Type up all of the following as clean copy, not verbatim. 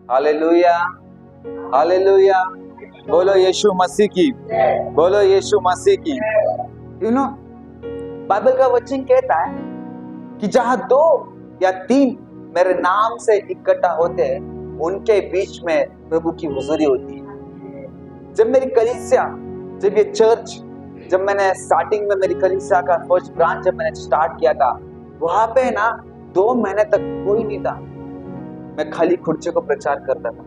Hallelujah, hallelujah. बोलो यीशु मसीह की, बोलो यीशु मसीह की। बाइबल का वचन कहता है कि जहां 2 या 3 मेरे नाम से इकट्ठा होते हैं, उनके बीच में प्रभु की हुजूरी होती है। जब मेरी कलीसिया, जब ये चर्च, जब मैंने स्टार्टिंग में मेरी कलीसिया का फर्स्ट ब्रांच जब मैंने स्टार्ट किया था, वहां पे ना 2 महीने तक कोई नहीं था। मैं खाली खुर्चे को प्रचार करता था,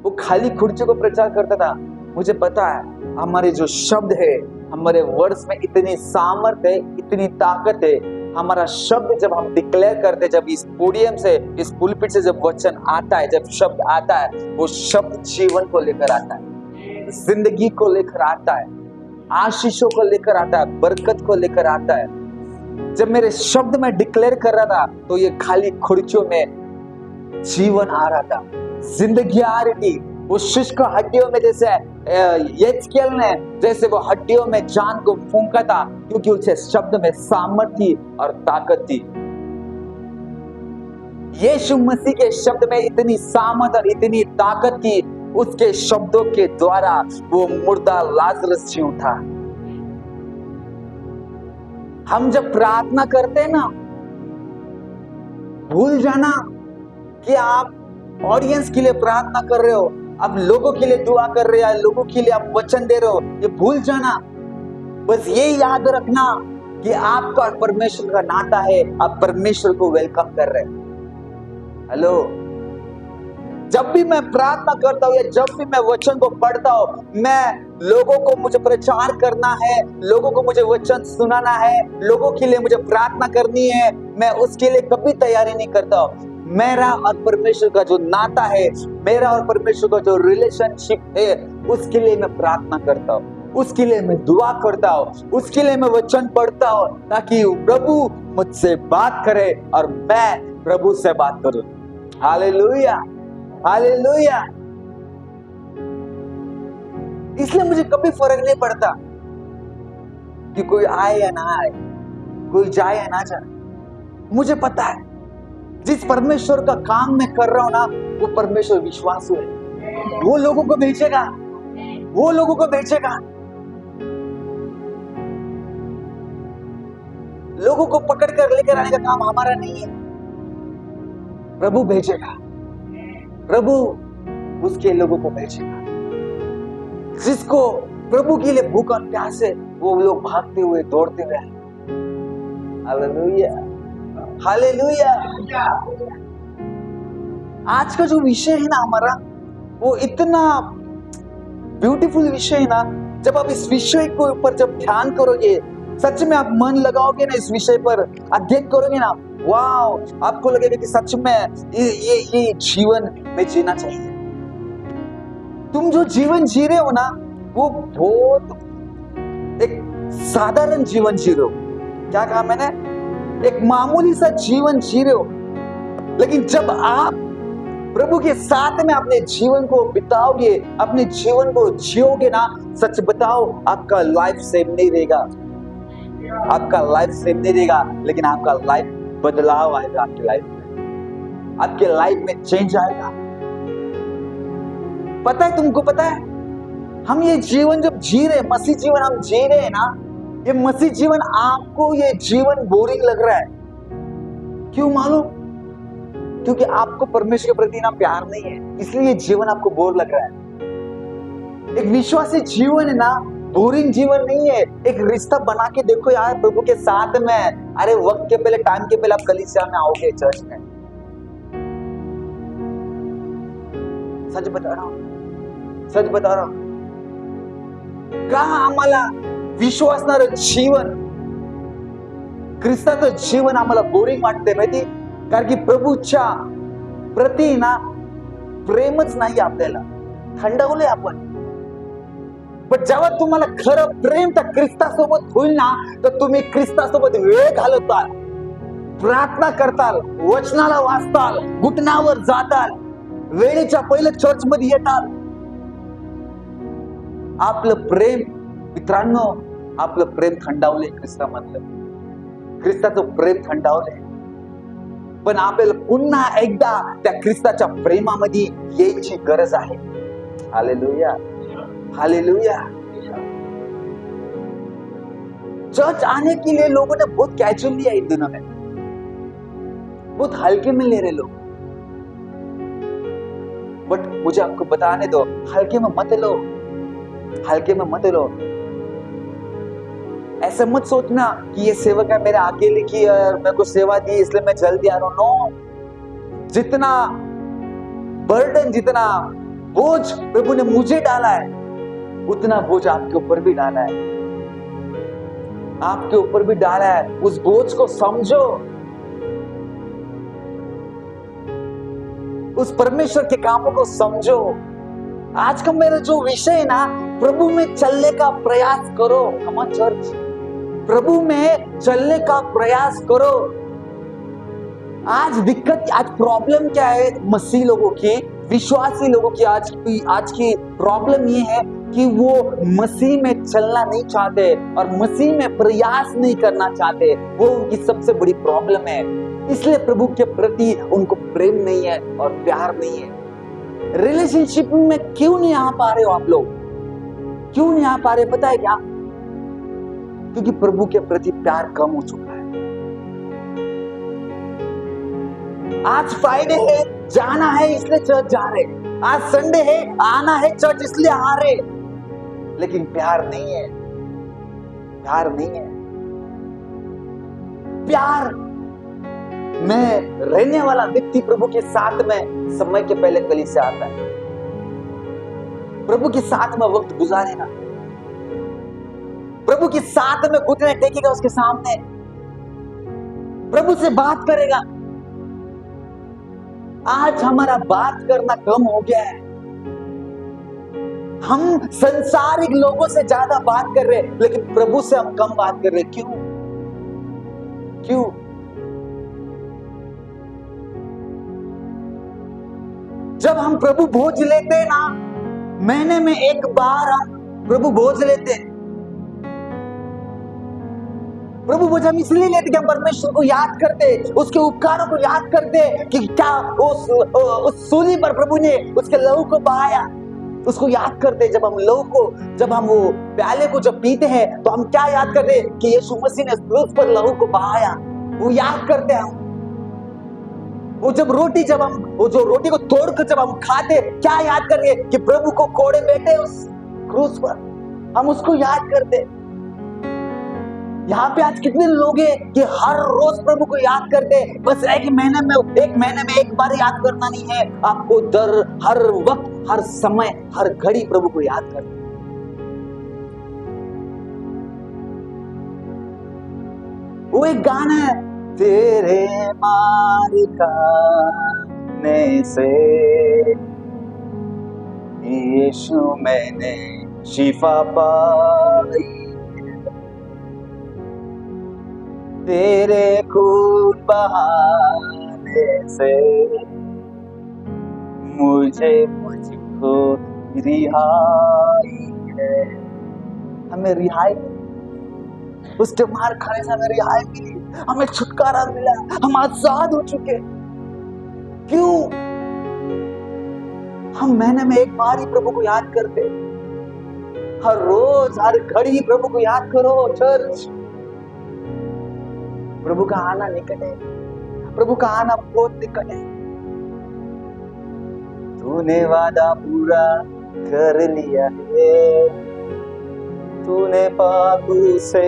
वो खाली खुर्चे को प्रचार करता था। मुझे पता है हमारे जो शब्द है, हमारे वर्ड्स में इतनी सामर्थ है, इतनी ताकत है। हमारा शब्द जब हम डिक्लेयर करते, जब इस पोडियम से, इस पुलपिट से जब वचन आता है, जब शब्द आता है, वो शब्द जीवन को लेकर आता है, जिंदगी को लेकर आता है, आशीषों को लेकर आता है, बरकत को लेकर आता है। जब मेरे शब्द में डिक्लेयर कर रहा था, तो ये खाली खुर्चियों में जीवन आ रहा था, जिंदगी आ रही थी। वो शुष्क हड्डियों में जैसे यिर्मयाह ने जैसे वो हड्डियों में जान को फूंका था, क्योंकि उसे शब्द में सामर्थ थी और ताकत थी। यीशु मसीह के शब्द में इतनी सामर्थ और इतनी ताकत थी, उसके शब्दों के द्वारा वो मुर्दा लाजरस जी उठा। हम जब प्रार्थना करते हैं ना, भूल जाना कि आप ऑडियंस के लिए प्रार्थना कर रहे हो, आप लोगों के लिए दुआ कर रहे हो, लोगों के लिए आप वचन दे रहे हो, ये भूल जाना। बस ये याद रखना कि आपका परमेश्वर का नाता है, आप परमेश्वर को वेलकम कर रहे हैं। हेलो, जब भी मैं प्रार्थना करता हूँ या जब भी मैं वचन को पढ़ता हूँ, मैं लोगों को मुझे प्रचार करना है, लोगों को मुझे वचन सुनाना है, लोगों के लिए मुझे प्रार्थना करनी है, मैं उसके लिए कभी तैयारी नहीं करता हूँ। मेरा और परमेश्वर का जो नाता है, मेरा और परमेश्वर का जो रिलेशनशिप है, उसके लिए मैं प्रार्थना करता हूँ, उसके लिए मैं दुआ करता हूँ, उसके लिए मैं वचन पढ़ता हूँ, ताकि प्रभु मुझसे बात करे और मैं प्रभु से बात करूं। Hallelujah, hallelujah. इसलिए मुझे कभी फर्क नहीं पड़ता कि कोई आए या ना आए, कोई जाए या ना जाए। मुझे पता है जिस परमेश्वर का काम मैं कर रहा हूं ना, वो परमेश्वर विश्वासु है, वो लोगों को भेजेगा, वो लोगों को भेजेगा। लोगों को पकड़ कर लेकर आने का काम हमारा नहीं है, प्रभु भेजेगा, प्रभु उसके लोगों को भेजेगा। जिसको प्रभु के लिए भूख और प्यास है, वो लोग भागते हुए दौड़ते हुए। Hallelujah, hallelujah. आज का जो विषय है ना हमारा, वो इतना ब्यूटीफुल विषय है ना। जब आप इस विषय के ऊपर जब ध्यान करोगे, सच में आप मन लगाओगे ना, इस विषय पर अध्ययन करोगे ना, वाओ, आपको लगेगा कि सच में ये जीवन में जीना चाहिए। तुम जो जीवन जी रहे हो ना, वो बहुत एक साधारण जीवन जी रहे हो। क्या कहा मैंने? एक मामूली सा जीवन जी रहे हो। लेकिन जब आप प्रभु के साथ में अपने जीवन को बिताओगे, अपने जीवन को जियोगे ना, सच बताओ, आपका लाइफ सेम नहीं रहेगा, आपका लाइफ सेम नहीं रहेगा, लेकिन आपका लाइफ बदलाव आएगा, आपकी लाइफ में, आपके लाइफ में चेंज आएगा। पता है, तुमको पता है, हम ये जीवन जब जी रहे, मसीह जीवन हम जी रहे हैं ना, ये मसीह जीवन, आपको ये जीवन बोरिंग लग रहा है। क्यों मालूम? क्योंकि आपको परमेश्वर के प्रति ना प्यार नहीं है, इसलिए ये जीवन आपको बोर लग रहा है। एक विश्वासी जीवन है ना, बोरिंग जीवन नहीं है। एक रिश्ता बना के देखो यार प्रभु के साथ में। अरे वक्त के पहले, टाइम के पहले आप कलीसिया में आओगे, चर्च में। सच बता रहा हूं, सच बता रहा हूं। का आम्हाला विश्वासणारं जीवन, ख्रिस्ताचं जीवन आम्हाला बोरिंग वाटते माहिती, कारण की प्रभूच्या प्रति ना प्रेमच नाही आपल्याला, थंडावले आपण। पण जेव्हा तुम्हाला खरं प्रेम त्या ख्रिस्तासोबत होईल ना, तर तुम्ही ख्रिस्तासोबत वेळ घालवताल, प्रार्थना करताल, वचनाला वाचताल, घुटणावर जाताल, वेळेच्या पहिले चर्च मध्ये येताल। आपलं प्रेम, मित्रांनो, आपलं प्रेम थंडावले ख्रिस्तामधलं, ख्रिस्ताचं प्रेम थंडावले। पण आपल्याला पुन्हा एकदा त्या ख्रिस्ताच्या प्रेमामध्ये यायची गरज आहे. Hallelujah, hallelujah. चर्च आने के लिए लोगों ने बहुत कैजुअल लिया इन दिनों में, बहुत हल्के में ले रहे लोग. बट मुझे आपको बताने दो, हल्के में मत लो, हल्के में मत लो. ऐसा मत सोचना कि ये सेवक है मेरे अकेले की और मेरे को सेवा दी इसलिए मैं जल्दी आ रहा हूं. नो, जितना बर्डन, जितना बोझ प्रभु ने मुझे डाला है, उतना बोझ आपके ऊपर भी डाला है, आपके ऊपर भी डाला है. उस बोझ को समझो, उस परमेश्वर के कामों को समझो. आज का मेरा जो विषय है ना, प्रभु में चलने का प्रयास करो. कम ऑन चर्च, प्रभु में चलने का प्रयास करो. आज दिक्कत, आज प्रॉब्लम क्या है मसीह लोगों की, विश्वासी लोगों की आज की प्रॉब्लम ये है कि वो मसीह में चलना नहीं चाहते और मसीह में प्रयास नहीं करना चाहते. वो उनकी सबसे बड़ी प्रॉब्लम है. इसलिए प्रभु के प्रति उनको प्रेम नहीं है और प्यार नहीं है. रिलेशनशिप में क्यों नहीं आ पा रहे हो आप लोग? क्यों नहीं आ पा रहे पता है क्या? क्योंकि प्रभु के प्रति प्यार कम हो चुका है. आज फ्राइडे है, जाना है इसलिए चर्च जा रहे. आज संडे है, आना है चर्च इसलिए आ रहे, लेकिन प्यार नहीं है. प्यार नहीं है. प्यार में रहने वाला व्यक्ति प्रभु के साथ में समय के पहले कलीसिया आता है. प्रभु के साथ में वक्त गुजारेगा, प्रभु के साथ में घुटने टेकेगा उसके सामने, प्रभु से बात करेगा. आज हमारा बात करना कम हो गया है. हम संसारिक लोगों से ज्यादा बात कर रहे हैं, लेकिन प्रभु से हम कम बात कर रहे हैं. क्यों? क्यों? जब हम प्रभु भोज लेते हैं ना, महीने में एक बार हम प्रभु भोज लेते हैं. प्रभु भोज हम इसलिए लेते कि हम परमेश्वर को याद करते, उसके उपकारों को याद करते कि क्या उस सूली पर प्रभु ने उसके लहू को बहाया, उसको याद करते. जब हम लहू को, जब हम वो प्याले को जब पीते हैं तो हम क्या याद करते कि यीशु मसीह ने क्रूस पर लहू को बहाया. वो याद करते हैं हम. वो जब रोटी, जब हम वो जो रोटी को तोड़कर जब हम खाते, क्या याद करते कि प्रभु को कोड़े बैठे उस क्रूस पर, हम उसको याद करते. यहाँ पे आज कितने लोग हैं कि हर रोज प्रभु को याद करते. बस एक महीने में एक बार याद करना नहीं है, आपको हर वक्त, हर समय, हर घड़ी प्रभु को याद करते. वो एक गाना है, तेरे मार खाने से यीशु मैंने शिफा पाई, तेरे खून बहाने से मुझको रिहाई है. हमें रिहाई, उसके मार खाने से हमें रिहाई मिली, हमें छुटकारा मिला, हम आजाद हो चुके. क्यों? हम महीने में एक बार ही प्रभु को याद करते. हर रोज, हर घड़ी प्रभु को याद करो. चर्च, प्रभु का आना निकट है. प्रभु का आना बहुत निकट है. तूने वादा पूरा कर लिया है, तूने पाप से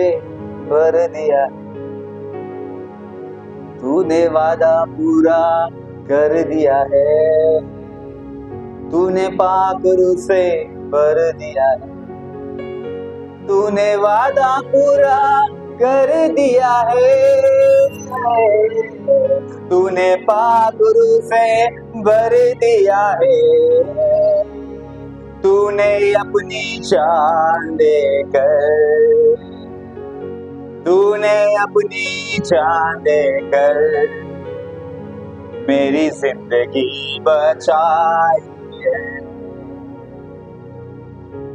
भर दिया. तूने वादा पूरा कर दिया है, तूने पाप से भर दिया है. तूने वादा पूरा कर दिया है, तूने पाप से भर दिया है. तूने अपनी जान देकर, तूने अपनी जान देकर मेरी जिंदगी बचाई है.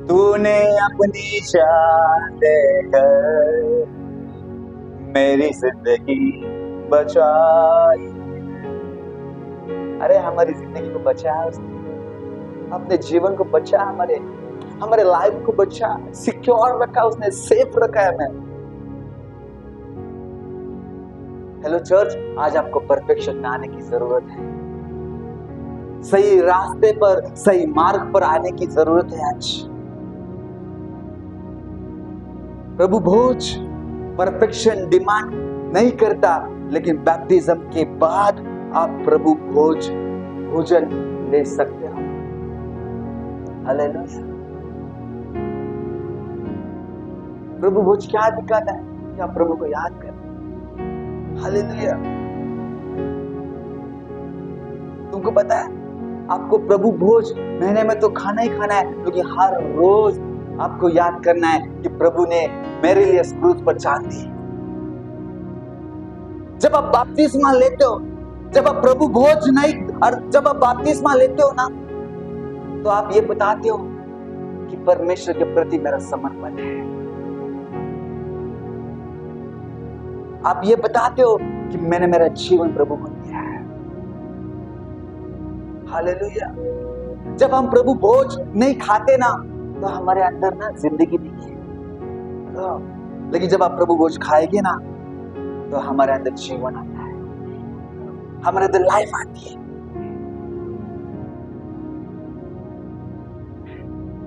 तूने अपनी जान देकर मेरी जिंदगी बचाई. अरे हमारी जिंदगी को बचा है उसने, अपने जीवन को बचा, हमारे हमारे लाइफ को बचा, सिक्योर रखा उसने, सेफ रखा है हमें। हेलो चर्च, आज आपको परफेक्शन में आने की जरूरत है, सही रास्ते पर, सही मार्ग पर आने की जरूरत है। आज प्रभु भोज परफेक्शन डिमांड नहीं करता, लेकिन बैप्टिज्म के बाद आप प्रभु भोजन ले सकते हो। हालेलुया। प्रभु भोज क्या दिखाता है कि आप प्रभु को याद करें। हालेलुया। तुमको पता है, आपको प्रभु भोज महीने में तो खाना ही खाना है, क्योंकि हर रोज आपको याद करना है कि प्रभु ने मेरे लिए क्रूस पर जान दी। जब आप बपतिस्मा लेते हो, जब आप प्रभु भोज नहीं, और जब आप बपतिस्मा लेते हो ना, तो आप ये बताते हो कि परमेश्वर के प्रति मेरा समर्पण है। आप ये बताते हो कि मैंने मेरा जीवन प्रभु को दिया है। हालेलुया। जब हम प्रभु भोज नहीं खाते ना, तो हमारे अंदर ना जिंदगी नहीं है, लेकिन जब आप प्रभु भोज खाएंगे ना, तो हमारे अंदर जीवन आता है, हमारे अंदर लाइफ आती है।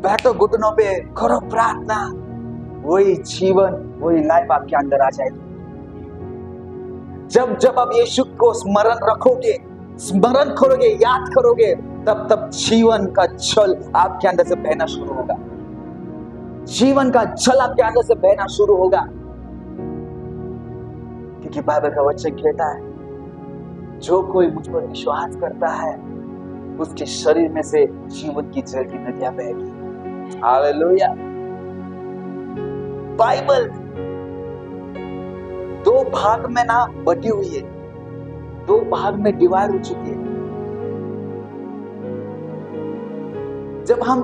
बैठो घुटनों पे, करो प्रार्थना, वही जीवन, वही लाइफ आपके अंदर आ जाएगी। जब जब आप यीशु को स्मरण रखोगे, स्मरण करोगे, याद करोगे, तब तब जीवन का जल आपके अंदर से बहना शुरू होगा। जीवन का जल आपके अंदर से बहना शुरू होगा, क्योंकि बाइबल का वचन कहता है, जो कोई मुझ पर विश्वास करता है, उसके शरीर में से जीवन की जल की नदियां बहेगी। हालेलुया। बाइबल दो भाग में ना बटी हुई है, दो भाग में डिवाइड हो चुकी है। जब हम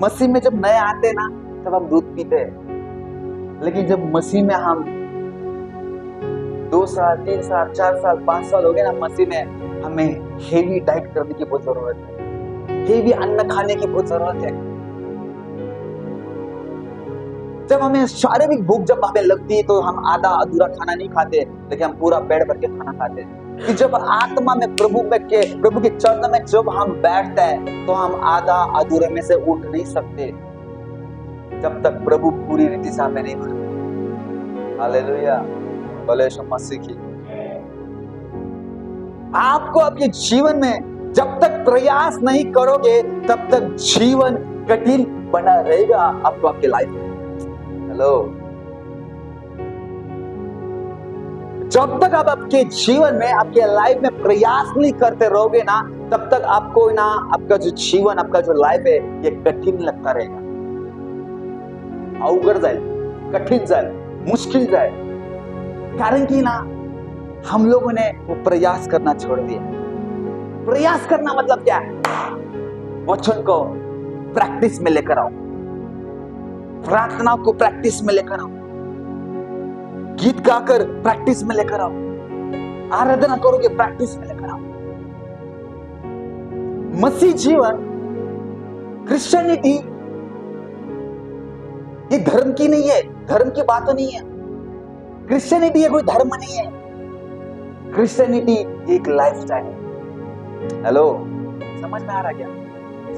मसीह में जब नए आते हैं ना, तब हम दूध पीते हैं, लेकिन जब मसीह में हम 2 साल 3 साल 4 साल 5 साल हो गए ना मसीह में, हमें हेवी डाइट करने की बहुत जरूरत है, हेवी अन्न खाने की बहुत जरूरत है। जब हमें शारीरिक भूख जब हमें लगती है, तो हम आधा अधूरा खाना नहीं खाते, लेकिन हम पूरा पेट भर के खाना खाते हैं। कि जब आत्मा में प्रभु के चरण में जब हम बैठते हैं, तो हम आधा अधूरे में से उठ नहीं सकते, जब तक प्रभु पूरी रीति से हमें नहीं भरते। हालेलुया। बोले यीशु मसीह की। आपको आपके जीवन में जब तक प्रयास नहीं करोगे, तब तक जीवन कठिन बना रहेगा आपको, आपके लाइफ में। हेलो, जब तक आप आपके जीवन में, आपके लाइफ में प्रयास नहीं करते रहोगे ना, तब तक आपको ना आपका जो जीवन, आपका जो लाइफ है, ये कठिन लगता रहेगा, अवघड जाए, कठिन जाए, मुश्किल जाए। कारण कि ना हम लोगों ने वो प्रयास करना छोड़ दिया। प्रयास करना मतलब क्या है? वचन को प्रैक्टिस में लेकर आओ, प्रार्थना को प्रैक्टिस में लेकर आओ, गीत गाकर प्रैक्टिस में लेकर आओ, आराधना करोगे प्रैक्टिस में लेकर आओ। मसीह जीवन, क्रिश्चियनिटी ये धर्म की नहीं है, धर्म की बात नहीं है। क्रिश्चियनिटी ये कोई धर्म नहीं है, क्रिश्चियनिटी एक लाइफस्टाइल है। हेलो, समझ में आ रहा क्या?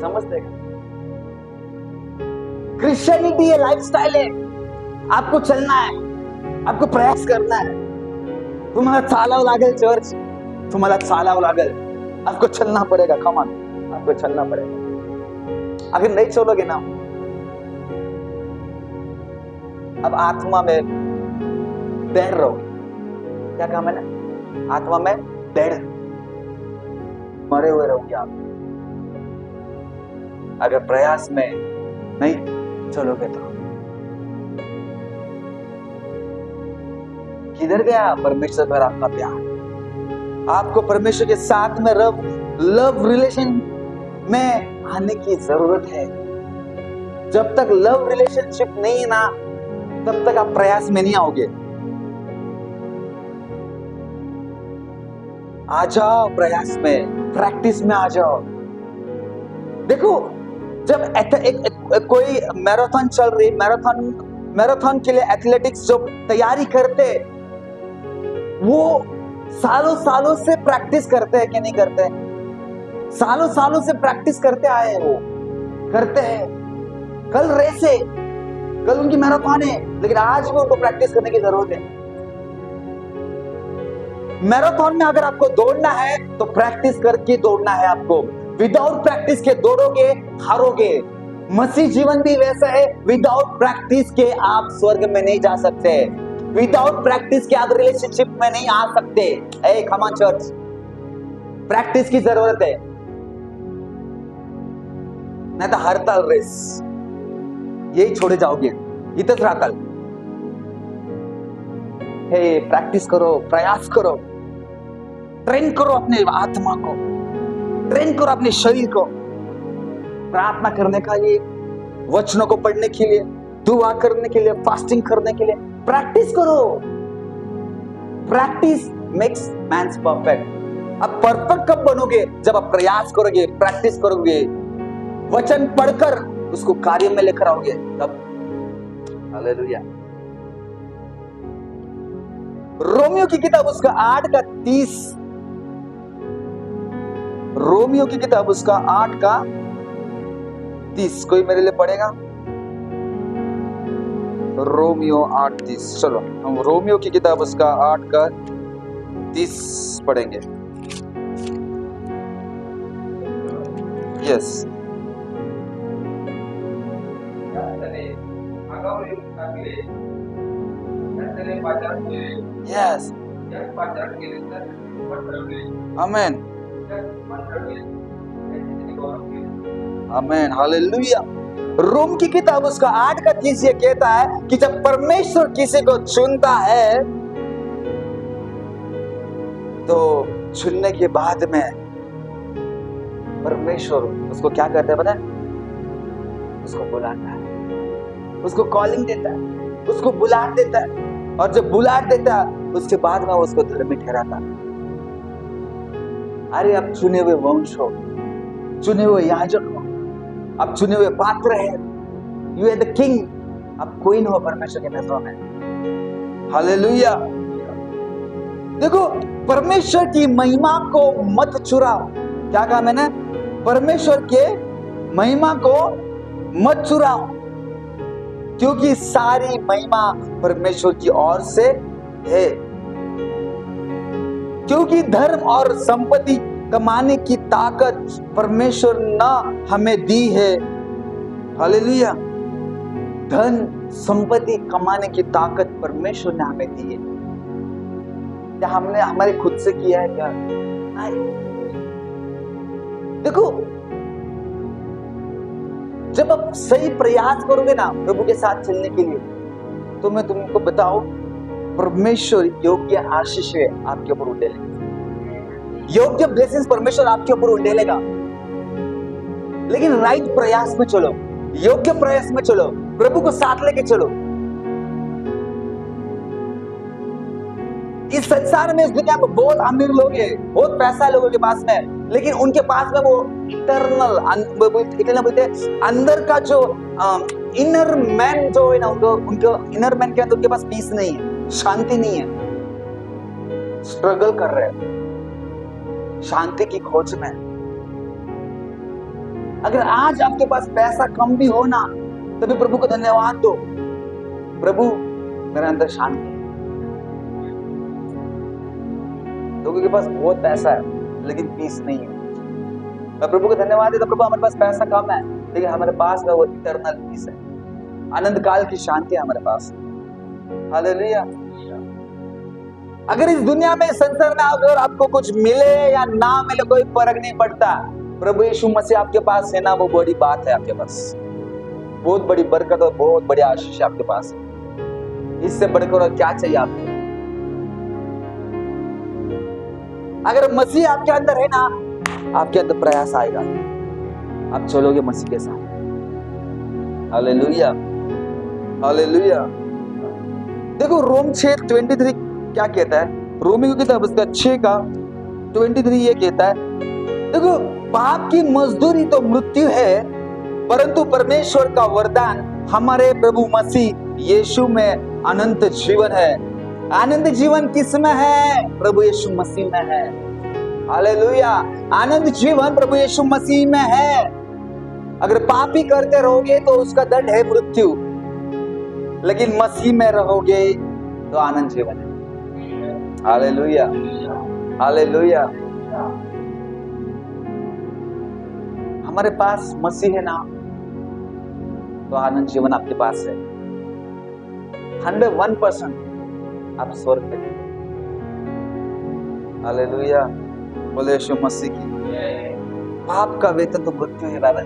समझते हैं? क्रिश्चियनिटी ये लाइफस्टाइल है, आपको चलना है, आपको प्रयास करना है। तुम्हाला चालावं लागेल चर्च, तुम्हाला चालावं लागेल, आपको चलना पड़ेगा। कम ऑन, आपको चलना पड़ेगा। अगर नहीं चलोगे ना, अब आत्मा में बैठ रहोगे। क्या काम है ना? आत्मा में बैठ, मरे हुए रहोगे आप, अगर प्रयास में नहीं चलोगे तो। किधर गया परमेश्वर पर आपका प्यार? आपको परमेश्वर के साथ में लव रिलेशन में आने की जरूरत है। जब तक लव रिलेशनशिप नहीं है ना, तब तक आप प्रयास में नहीं आओगे। आ जाओ प्रयास में, प्रैक्टिस में आ जाओ। देखो जब कोई मैराथन चल रही, मैराथन के लिए एथलेटिक्स जो तैयारी करते, वो सालों सालों से प्रैक्टिस करते हैं कि नहीं करते? सालों सालों से प्रैक्टिस करते आए हैं, वो करते हैं। कल रेस है, कल उनकी मैराथन है, लेकिन आज भी उनको प्रैक्टिस करने की जरूरत है। मैराथन में अगर आपको दौड़ना है तो प्रैक्टिस करके दौड़ना है आपको। विदाउट प्रैक्टिस के दौड़ोगे, हारोगे। मसीह जीवन भी वैसा है, विदाउट प्रैक्टिस के आप स्वर्ग में नहीं जा सकते, विदाउट प्रैक्टिस के आप रिलेशनशिप में नहीं आ सकते। ए कम ऑन चर्च, प्रैक्टिस की जरूरत है, नहीं तो हर साल रेस यही छोड़े जाओगे, इतने रातल। हे प्रैक्टिस करो, प्रयास करो, ट्रेन करो अपने आत्मा को, ट्रेन करो अपने शरीर को, प्रार्थना करने का लिए, वचनों को पढ़ने के लिए, दुआ करने के लिए, फास्टिंग करने के लिए प्रैक्टिस करो। Practice makes mans perfect. अब परफेक्ट कब बनोगे? जब आप प्रयास करोगे, प्रैक्टिस करोगे, वचन पढ़कर उसको कार्य में लेकर आओगे, तब। हालेलुया। रोमियो की किताब उसका 8:30, रोमियो की किताब उसका 8:30, कोई मेरे लिए पढ़ेगा? रोमियो 8:30। चलो हम रोमियो की किताब उसका 8:30 पढ़ेंगे। यस, यस, आमेन, आमेन, हालेलुया। रोम की किताब उसका 8:30 ये कहता है कि जब परमेश्वर किसी को चुनता है तो चुनने के बाद में परमेश्वर उसको क्या करता है पता है? उसको बुलाता है, उसको कॉलिंग देता है, उसको बुला देता है, और जब बुला देता है उसके बाद में उसको धर्मी ठहराता है। अरे अब चुने हुए वंश हो, चुने हुए याजक हो, अब चुने हुए पात्र है, यू आर द किंग, अब क्वीन हो परमेश्वर के नजरों में। हालेलुया। देखो परमेश्वर की महिमा को मत चुराओ। क्या कहा मैंने? परमेश्वर के महिमा को मत चुराओ, क्योंकि सारी महिमा परमेश्वर की ओर से है। क्योंकि धर्म और संपत्ति कमाने की ताकत परमेश्वर ने हमें दी है। हालेलुया। धन संपत्ति कमाने की ताकत परमेश्वर ने हमें दी है। क्या हमने हमारे खुद से किया है क्या? नहीं। देखो जब आप सही प्रयास करोगे ना प्रभु के साथ चलने के लिए, तो मैं तुमको बताऊं, परमेश्वर योग्य आशीष आपके ऊपर उड़ेलेगा, योग्य ब्लेसिंग्स परमेश्वर आपके ऊपर उड़ेलेगा। लेकिन राइट प्रयास में चलो, योग्य प्रयास में चलो, प्रभु को साथ लेके चलो। इस संसार में, इस दुनिया में बहुत अमीर लोग हैं, बहुत पैसा लोगों के पास में, लेकिन उनके पास में वो इटर्नल बोलते अंदर का जो इनर मैन जो है ना, उनको इनर मैन के अंदर उनके पास पीस नहीं है, शांति नहीं है, स्ट्रगल कर रहे हैं शांति की खोज में। अगर आज आपके पास पैसा कम भी हो ना, तभी प्रभु को धन्यवाद दो, प्रभु मेरे अंदर शांति है। लोगों के पास बहुत पैसा है लेकिन पीस नहीं है। मैं प्रभु को धन्यवाद देता, प्रभु हमारे पास पैसा कम है लेकिन हमारे पास वो इटर्नल पीस है, आनंद काल की शांति है हमारे पास। हालेलुया। अगर इस दुनिया में, संसार में अगर आपको कुछ मिले या ना मिले कोई फर्क नहीं पड़ता, प्रभु यीशु मसीह आपके पास है ना, वो बड़ी बात है आपके पास, बहुत बड़ी बरकत और बहुत बड़ी आशीष आपके पास। इससे बढ़कर और क्या चाहिए आपको? अगर मसीह आपके अंदर है ना, आपके अंदर प्रयास आएगा, आप चलोगे मसीह के साथ। Hallelujah, hallelujah. देखो रोम 6:23 क्या कहता है? रोमी की किताब उसका 6 का 23 ये कहता है, देखो पाप की मजदूरी तो मृत्यु है, परंतु परमेश्वर का वरदान हमारे प्रभु मसीह यीशु में अनंत जीवन है। आनंद जीवन किसमें है? प्रभु यीशु मसीह में है। हालेलुया। आनंद जीवन प्रभु यीशु मसीह में है। अगर पाप ही करते रहोगे तो उसका दंड है मृत्यु, लेकिन मसीह में रहोगे तो आनंद जीवन है। Hallelujah, hallelujah. हमारे पास मसीह है ना, तो आनंद जीवन आपके पास है। 101% आप स्वर्ग में। हालेलुया, बोले यीशु मसीह की। पाप का वेतन तो मृत्यु है बाबा।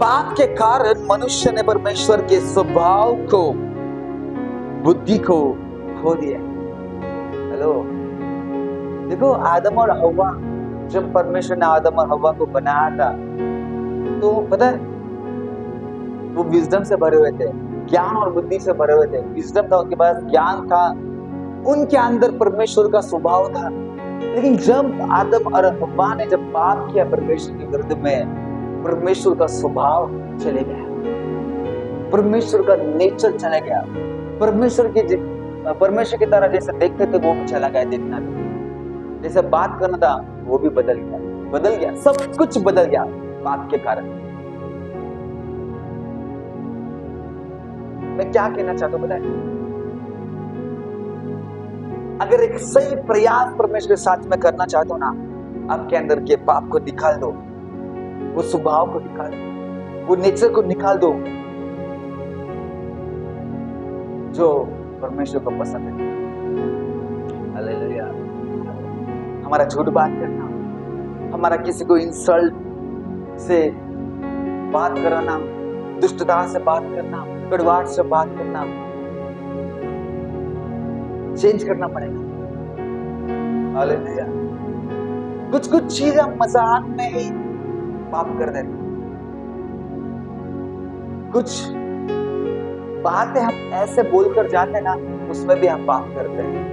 पाप के कारण मनुष्य ने परमेश्वर के स्वभाव को, बुद्धि को खो दिया। हेलो, देखो आदम और हव्वा, जब परमेश्वर ने आदम और हव्वा को बनाया था तो पता है वो विजडम से भरे हुए थे, ज्ञान और बुद्धि से भरे हुए थे। विजडम था, उनके पास ज्ञान था, उनके अंदर परमेश्वर का स्वभाव था। लेकिन जब आदम और हव्वा ने जब पाप किया परमेश्वर के विरुद्ध में, परमेश्वर का स्वभाव चले गया, परमेश्वर का नेचर चला गया। परमेश्वर की तरह जैसे देखते थे वो भी चला गया देखना भी, जैसे बात करना था वो भी बदल गया, सब कुछ बदल गया पाप के कारण। मैं क्या कहना चाहता हूं बताए, अगर एक सही प्रयास परमेश्वर के साथ में करना चाहते हो ना, आपके अंदर के पाप को निकाल दो, वो स्वभाव को निकाल दो, वो नेचर को निकाल दो जो परमेश्वर को पसंद है। हालेलुया। हमारा झूठ बात करना, हमारा किसी को इंसल्ट से बात करना, दुष्टता से बात करना, कड़वाहट से बात करना, चेंज करना पड़ेगा। हालेलुया। कुछ चीजें हम मजाक में ही पाप कर देते, कुछ बातें हम ऐसे बोलकर जाते हैं ना, उसमें भी हम पाप करते हैं।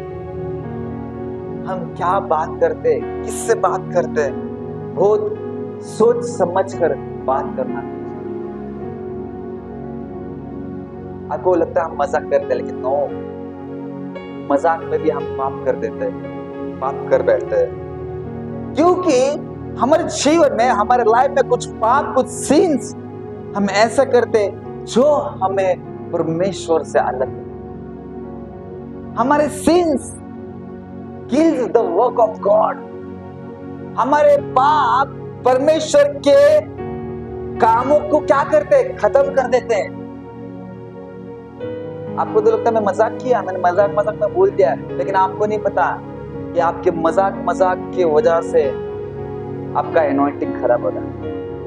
हम क्या बात करते, किससे बात करते, बहुत सोच समझ कर बात करना। आपको लगता है हम मजाक करते हैं, लेकिन नो, मजाक में भी हम पाप कर देते हैं, पाप कर बैठते हैं। क्योंकि हमारे जीवन में, हमारे लाइफ में कुछ पाप, कुछ सीन्स हम ऐसा करते जो हमें परमेश्वर से अलग है। हमारे scenes kills the work of God. हमारे पाप परमेश्वर के कामों को क्या करते, खत्म कर देते हैं। आपको तो लगता है मैं मजाक किया, मैंने मजाक में बोल दिया, लेकिन आपको नहीं पता कि आपके मजाक के वजह से आपका एनॉइंटिंग खराब होगा,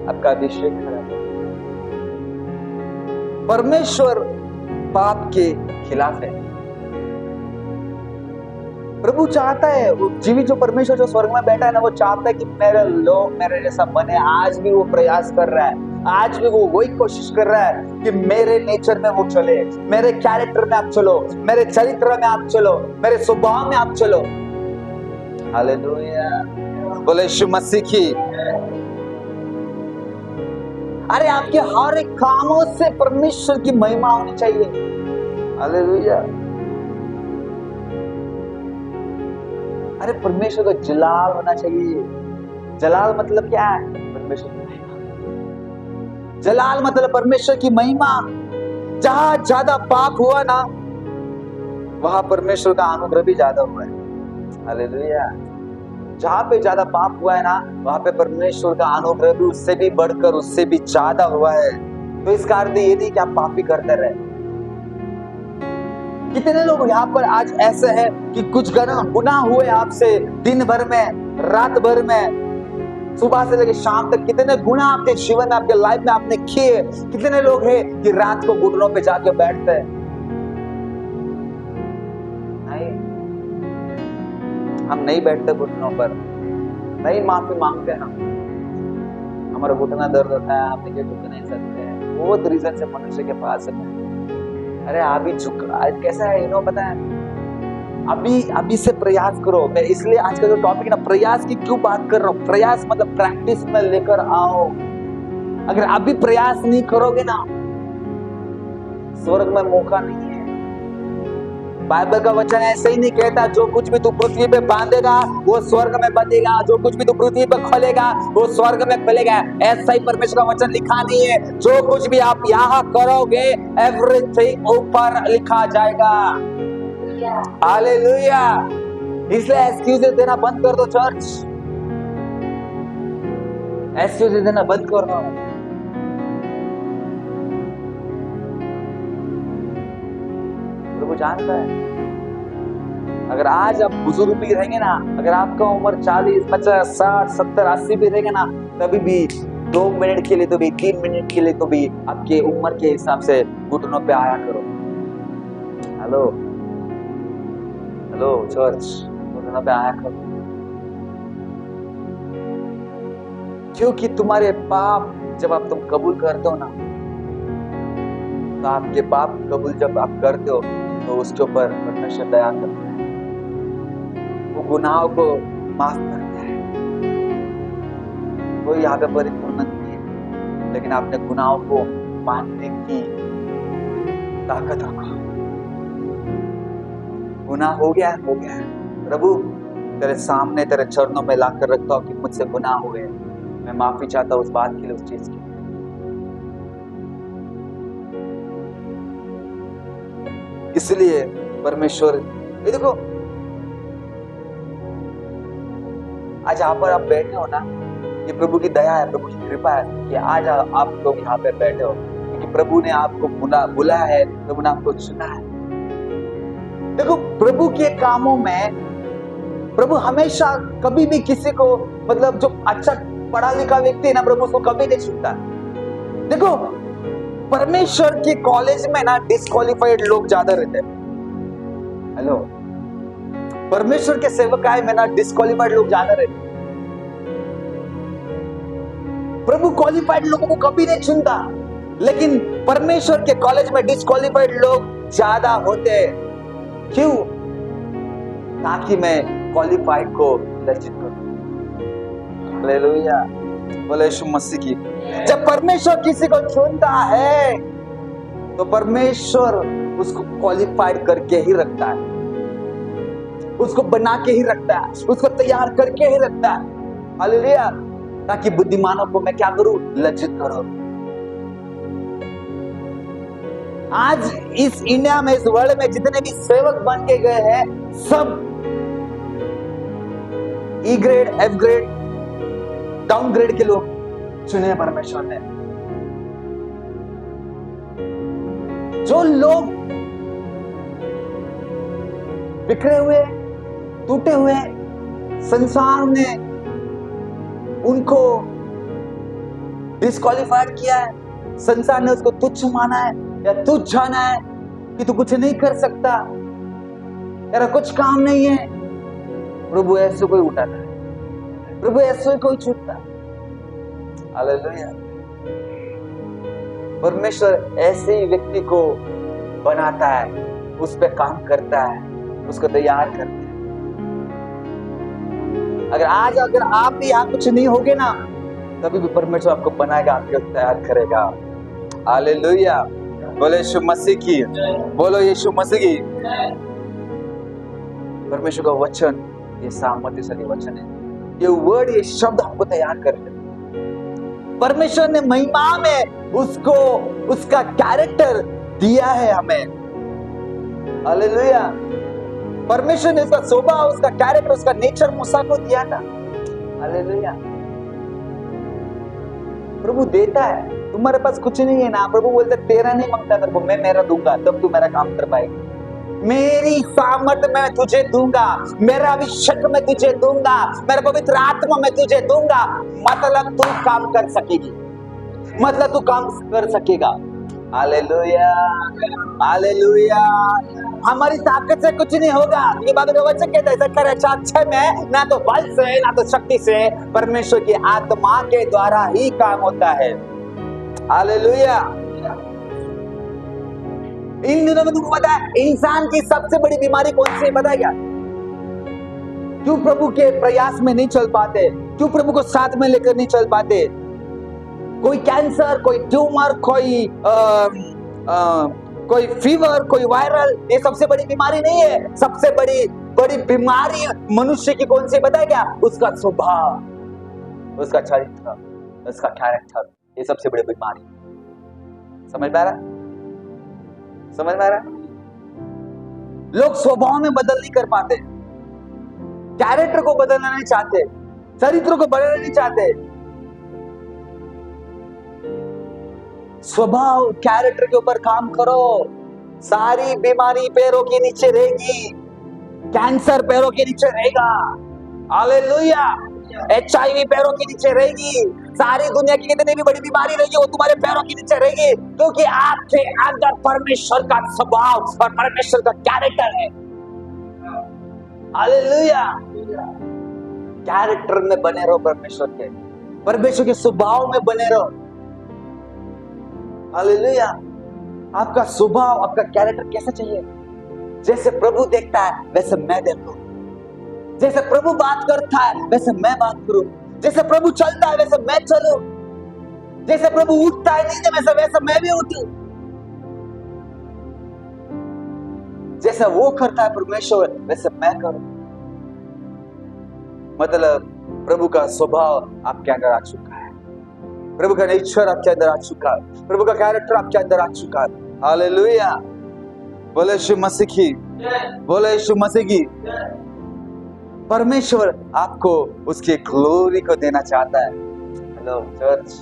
आपका अभिषेक खराब होगा। परमेश्वर पाप के खिलाफ है। प्रभु चाहता है, वो जीवित जो परमेश्वर जो स्वर्ग में बैठा है ना, वो चाहता है कि मेरे लोग मेरे जैसा बने। आज भी वो प्रयास कर रहा है, आज भी वो वही कोशिश कर रहा है कि मेरे नेचर में वो चले, मेरे कैरेक्टर में आप चलो, मेरे चरित्र में आप चलो, मेरे स्वभाव में आप चलो। हालेलुया, बोले यीशु मसीह की। अरे आपके हर एक कामों से परमेश्वर की महिमा होनी चाहिए। हालेलुया। अरे परमेश्वर का जलाल होना चाहिए। जलाल मतलब क्या है? परमेश्वर की महिमा। जलाल मतलब परमेश्वर की महिमा। जहां ज्यादा पाप हुआ ना, वहां परमेश्वर का अनुग्रह भी ज्यादा हुआ है। हालेलुया। जहां पे ज्यादा पाप हुआ है ना, वहां पे परमेश्वर का अनुग्रह भी उससे भी बढ़कर, उससे भी ज्यादा हुआ है। तो इसका अर्थ ये नहीं कि आप पाप ही करते रहे। कितने लोग यहाँ पर आज ऐसे हैं कि कुछ गुनाह हुए आपसे दिन भर में, रात भर में, सुबह से लेकर शाम तक कितने गुनाह आपके जीवन में, आपके लाइफ में आपने किए। कितने लोग हैं कि रात को घुटनों पे जाके बैठते हैं। नहीं, हम नहीं बैठते घुटनों पर, नहीं माफी मांगते हम। हमारा घुटना दर्द होता है, हम नीचे झुक नहीं सकते हैं, बहुत रीजन से मनुष्य के पास है। अरे आप ही झुक, आज कैसा है इन्हों पता है, अभी से प्रयास करो। मैं इसलिए आज का जो टॉपिक है ना, प्रयास की क्यों बात कर रहा हूँ। प्रयास मतलब प्रैक्टिस में लेकर आओ। अगर अभी प्रयास नहीं करोगे ना, स्वर्ग में मौका नहीं है। बाइबल का वचन ऐसे ही नहीं कहता जो कुछ भी तू पृथ्वी पे बांधेगा वो स्वर्ग में बंधेगा, जो कुछ भी तू पृथ्वी पे खोलेगा वो स्वर्ग में खुलेगा। ऐसा ही परमेश्वर का वचन लिखा नहीं है। जो कुछ भी आप यहाँ करोगे एवरीथिंग ऊपर लिखा जाएगा। हालेलुया। इसलिए एक्सक्यूजेस देना बंद कर दो चर्च, एक्सक्यूजेस देना बंद कर दो। प्रभु जानता है, अगर आज आप बुजुर्ग भी रहेंगे ना, अगर आपका उम्र 40, 50, 60, 70, 80 भी रहेंगे ना, तभी भी 2 मिनट के लिए तो भी 3 मिनट के लिए तो भी आपके उम्र के हिसाब से घुटनों पे आया करो। हेलो हेलो चर्च, घुटनों पे आया करो। क्योंकि तुम्हारे पाप जब आप तुम कबूल करते हो ना, तो आपके पाप कबूल जब आप करते हो तो उसके ऊपर परमेश्वर दया करता है, वो गुनाहों को माफ करता है। वो यहाँ पे परिपूर्ण नहीं है, लेकिन आपने गुनाहों को मानने की ताकत रखो। गुनाह हो गया है, प्रभु तेरे सामने तेरे चरणों में लाकर रखता हूँ कि मुझसे गुनाह हुए, मैं माफी चाहता हूँ उस बात के लिए, उस चीज की। इसलिए परमेश्वर, ये देखो आज यहाँ पर आप बैठे हो ना, ये प्रभु की दया है, प्रभु की कृपा है कि आज आप लोग यहाँ पे बैठे हो, क्योंकि प्रभु ने आपको बुलाया है, प्रभु ने आपको चुना है। देखो प्रभु के कामों में प्रभु हमेशा कभी भी किसी को, मतलब जो अच्छा पढ़ा लिखा व्यक्ति है ना, प्रभु उसको कभी नहीं चुनता। देखो परमेश्वर के कॉलेज में ना डिस्क्वालिफाइड लोग ज्यादा रहते हैं। हेलो, परमेश्वर के सेवकाई में ना डिस्क्वालिफाइड लोग ज्यादा रहते हैं। प्रभु क्वालिफाइड लोगों को कभी नहीं चुनता, लेकिन परमेश्वर के कॉलेज में डिस्क्वालिफाइड लोग ज्यादा होते हैं। क्यों? ताकि मैं क्वालिफाइड को लज्जित करूं। हालेलुया, बोले यीशु मसीह की। जब परमेश्वर किसी को चुनता है तो परमेश्वर उसको क्वालिफाइड करके ही रखता है, उसको बना के ही रखता है, उसको तैयार करके ही रखता है। हालेलुया, ताकि बुद्धिमानों को मैं क्या करूं? लज्जित करूं। आज इस इंडिया में, इस वर्ल्ड में जितने भी सेवक बन के गए हैं, सब ई grade, F grade, down grade के लोग चुने परमेश्वर ने। जो लोग बिखरे हुए, टूटे हुए, संसार ने उनको डिस्क्वालिफाइड किया है, संसार ने उसको तुच्छ माना है या तुच्छ जाना है कि तू कुछ नहीं कर सकता, तेरा कुछ काम नहीं है, प्रभु ऐसे कोई उठाता है, प्रभु ऐसे कोई छूटता है। हालेलुया। परमेश्वर ऐसे ही व्यक्ति को बनाता है, उस पे काम करता है, उसको तैयार करता है। अगर आप भी यहाँ कुछ नहीं होगे ना, तभी भी परमेश्वर आपको बनाएगा, आपको तैयार करेगा। हालेलुया, बोले यीशु मसीह की, बोलो यीशु मसीह की। परमेश्वर का वचन ये सामर्थ्यशाली वचन है, ये वर्ड, ये शब्द हमको तैयार कर रहे। परमेश्वर ने महिमा में उसको उसका कैरेक्टर दिया है हमें। हालेलुया, परमेश्वर ने उसका स्वभाव, उसका कैरेक्टर, उसका नेचर मूसा को दिया था। हालेलुया, प्रभु देता है। तुम्हारे पास कुछ नहीं है ना, प्रभु बोलते तेरा नहीं मांगता मेरे को, मैं मेरा दूंगा, तब तू मेरा काम कर पाएगी। मेरी सामर्थ मैं तुझे दूंगा, मेरा अभिषेक मैं तुझे दूंगा, मेरे पवित्र आत्मा मैं तुझे दूंगा, मतलब तू काम कर सकेगी, मतलब तू काम कर सकेगा। Hallelujah, hallelujah. हमारी ताकत से कुछ नहीं होगा। ये बात का वचन कहता है ज़करिया 4:6 में, ना तो बल से ना तो शक्ति से, परमेश्वर की आत्मा के द्वारा ही काम होता है। हालेलुया। इन दिनों में तुमको पता है इंसान की सबसे बड़ी बीमारी कौन सी है, पता है क्या? क्यों प्रभु के प्रयास में नहीं चल पाते, क्यों प्रभु को साथ में लेकर नहीं चल पाते? कोई कैंसर, कोई ट्यूमर, कोई फीवर, कोई वायरल, ये सबसे बड़ी बीमारी नहीं है। सबसे बड़ी बीमारी मनुष्य की कौन सी पता है क्या? उसका स्वभाव, उसका चरित्र, उसका कैरेक्टर, ये सबसे बड़ी बीमारी। समझ में आ रहा? समझ में आ रहा? लोग स्वभाव में बदल नहीं कर पाते, कैरेक्टर को बदलना नहीं चाहते, चरित्र को बदलना नहीं चाहते। स्वभाव, कैरेक्टर के ऊपर काम करो, सारी बीमारी पैरों के नीचे रहेगी। कैंसर पैरों के नीचे रहेगा, हालेलुया। HIV पैरों के नीचे रहेगी, सारी दुनिया की कितनी भी बड़ी बीमारी रहेगी वो तुम्हारे पैरों के नीचे रहेगी, क्योंकि आपके अंदर परमेश्वर का स्वभाव और परमेश्वर का कैरेक्टर है। हालेलुया। कैरेक्टर में बने रहो, परमेश्वर के स्वभाव में बने रहो। हालेलुया। आपका स्वभाव, आपका कैरेक्टर कैसा चाहिए? जैसे प्रभु देखता है वैसे मैं देखूं, जैसे प्रभु बात करता है वैसे मैं बात करूं, जैसे प्रभु चलता है वैसे मैं चलूं, जैसे प्रभु उठता है नींद में वैसे मैं भी उठूं, जैसा वो करता है परमेश्वर वैसे मैं करूं। मतलब प्रभु का स्वभाव आपके अंदर आ चुका है, प्रभु का नेचर आपके अंदर आ चुका है, प्रभु का कैरेक्टर आपके अंदर आ चुका है। हालेलुया। बोले यीशु मसीह की, बोले यीशु मसीह की। परमेश्वर आपको उसकी ग्लोरी को देना चाहता है। हेलो चर्च,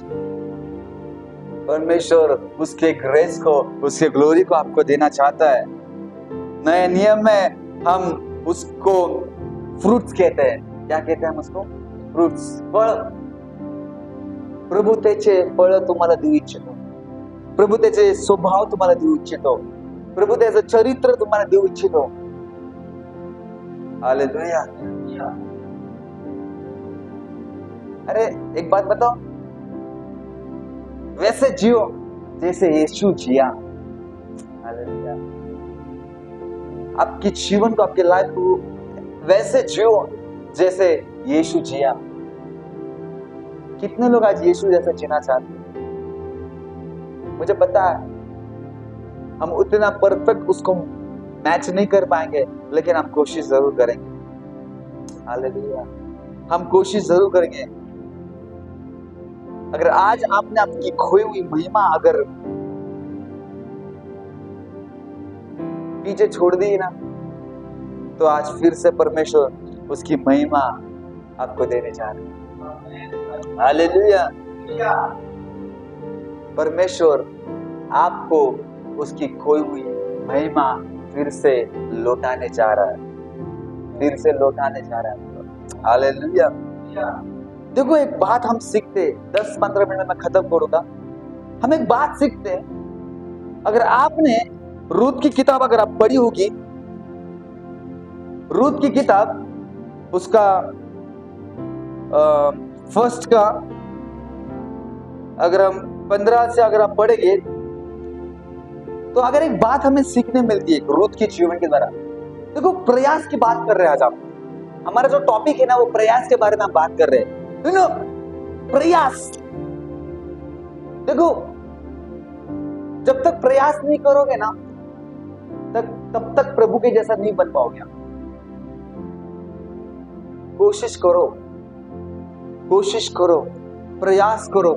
परमेश्वर उसके ग्रेस को, उसके ग्लोरी को आपको देना चाहता है। नए नियम में हम उसको फ्रूट्स कहते हैं। क्या कहते हैं हम उसको? फ्रूट्स, फळ। प्रभू त्याचे फळ तुम्हाला देऊ इच्छितो, प्रभू त्याचे स्वभाव तुम्हाला देऊ इच्छितो, प्रभु त्याचं चरित्र तुम्हाला देऊ इच्छितो। हालेलुया। अरे एक बात बताओ, वैसे जियो जैसे यीशु जिया। हालेलुया। आपके जीवन को, आपके लाइफ को वैसे जियो जैसे यीशु जिया। कितने लोग आज यीशु जैसा जीना चाहते हैं? मुझे पता है हम उतना परफेक्ट उसको मैच नहीं कर पाएंगे, लेकिन हम कोशिश जरूर करेंगे। हालेलुया। हम कोशिश जरूर करेंगे। अगर आज आपने आपकी खोई हुई महिमा अगर पीछे छोड़ दी ना, तो आज फिर से परमेश्वर उसकी महिमा आपको देने जा रहे हैं। हालेलुया। परमेश्वर आपको उसकी खोई हुई महिमा फिर से लौटाने जा रहा है, फिर से लौटाने जा रहा है। हालेलुया। देखो एक बात हम सीखते, 10-15 मिनट में खत्म करूंगा। हम एक बात सीखते, अगर आपने रूत की किताब अगर आप पढ़ी होगी, रूत की किताब उसका फर्स्ट का अगर हम 15 से अगर आप पढ़ेंगे तो अगर एक बात हमें सीखने मिलती है रूत के जीवन के द्वारा। देखो प्रयास की बात कर रहे हैं आज आप, हमारा जो टॉपिक है ना वो प्रयास के बारे में हम बात कर रहे हैं। प्रयास, देखो जब तक प्रयास नहीं करोगे ना तब तक प्रभु के जैसा नहीं बन पाओगे। कोशिश करो, कोशिश करो, प्रयास करो।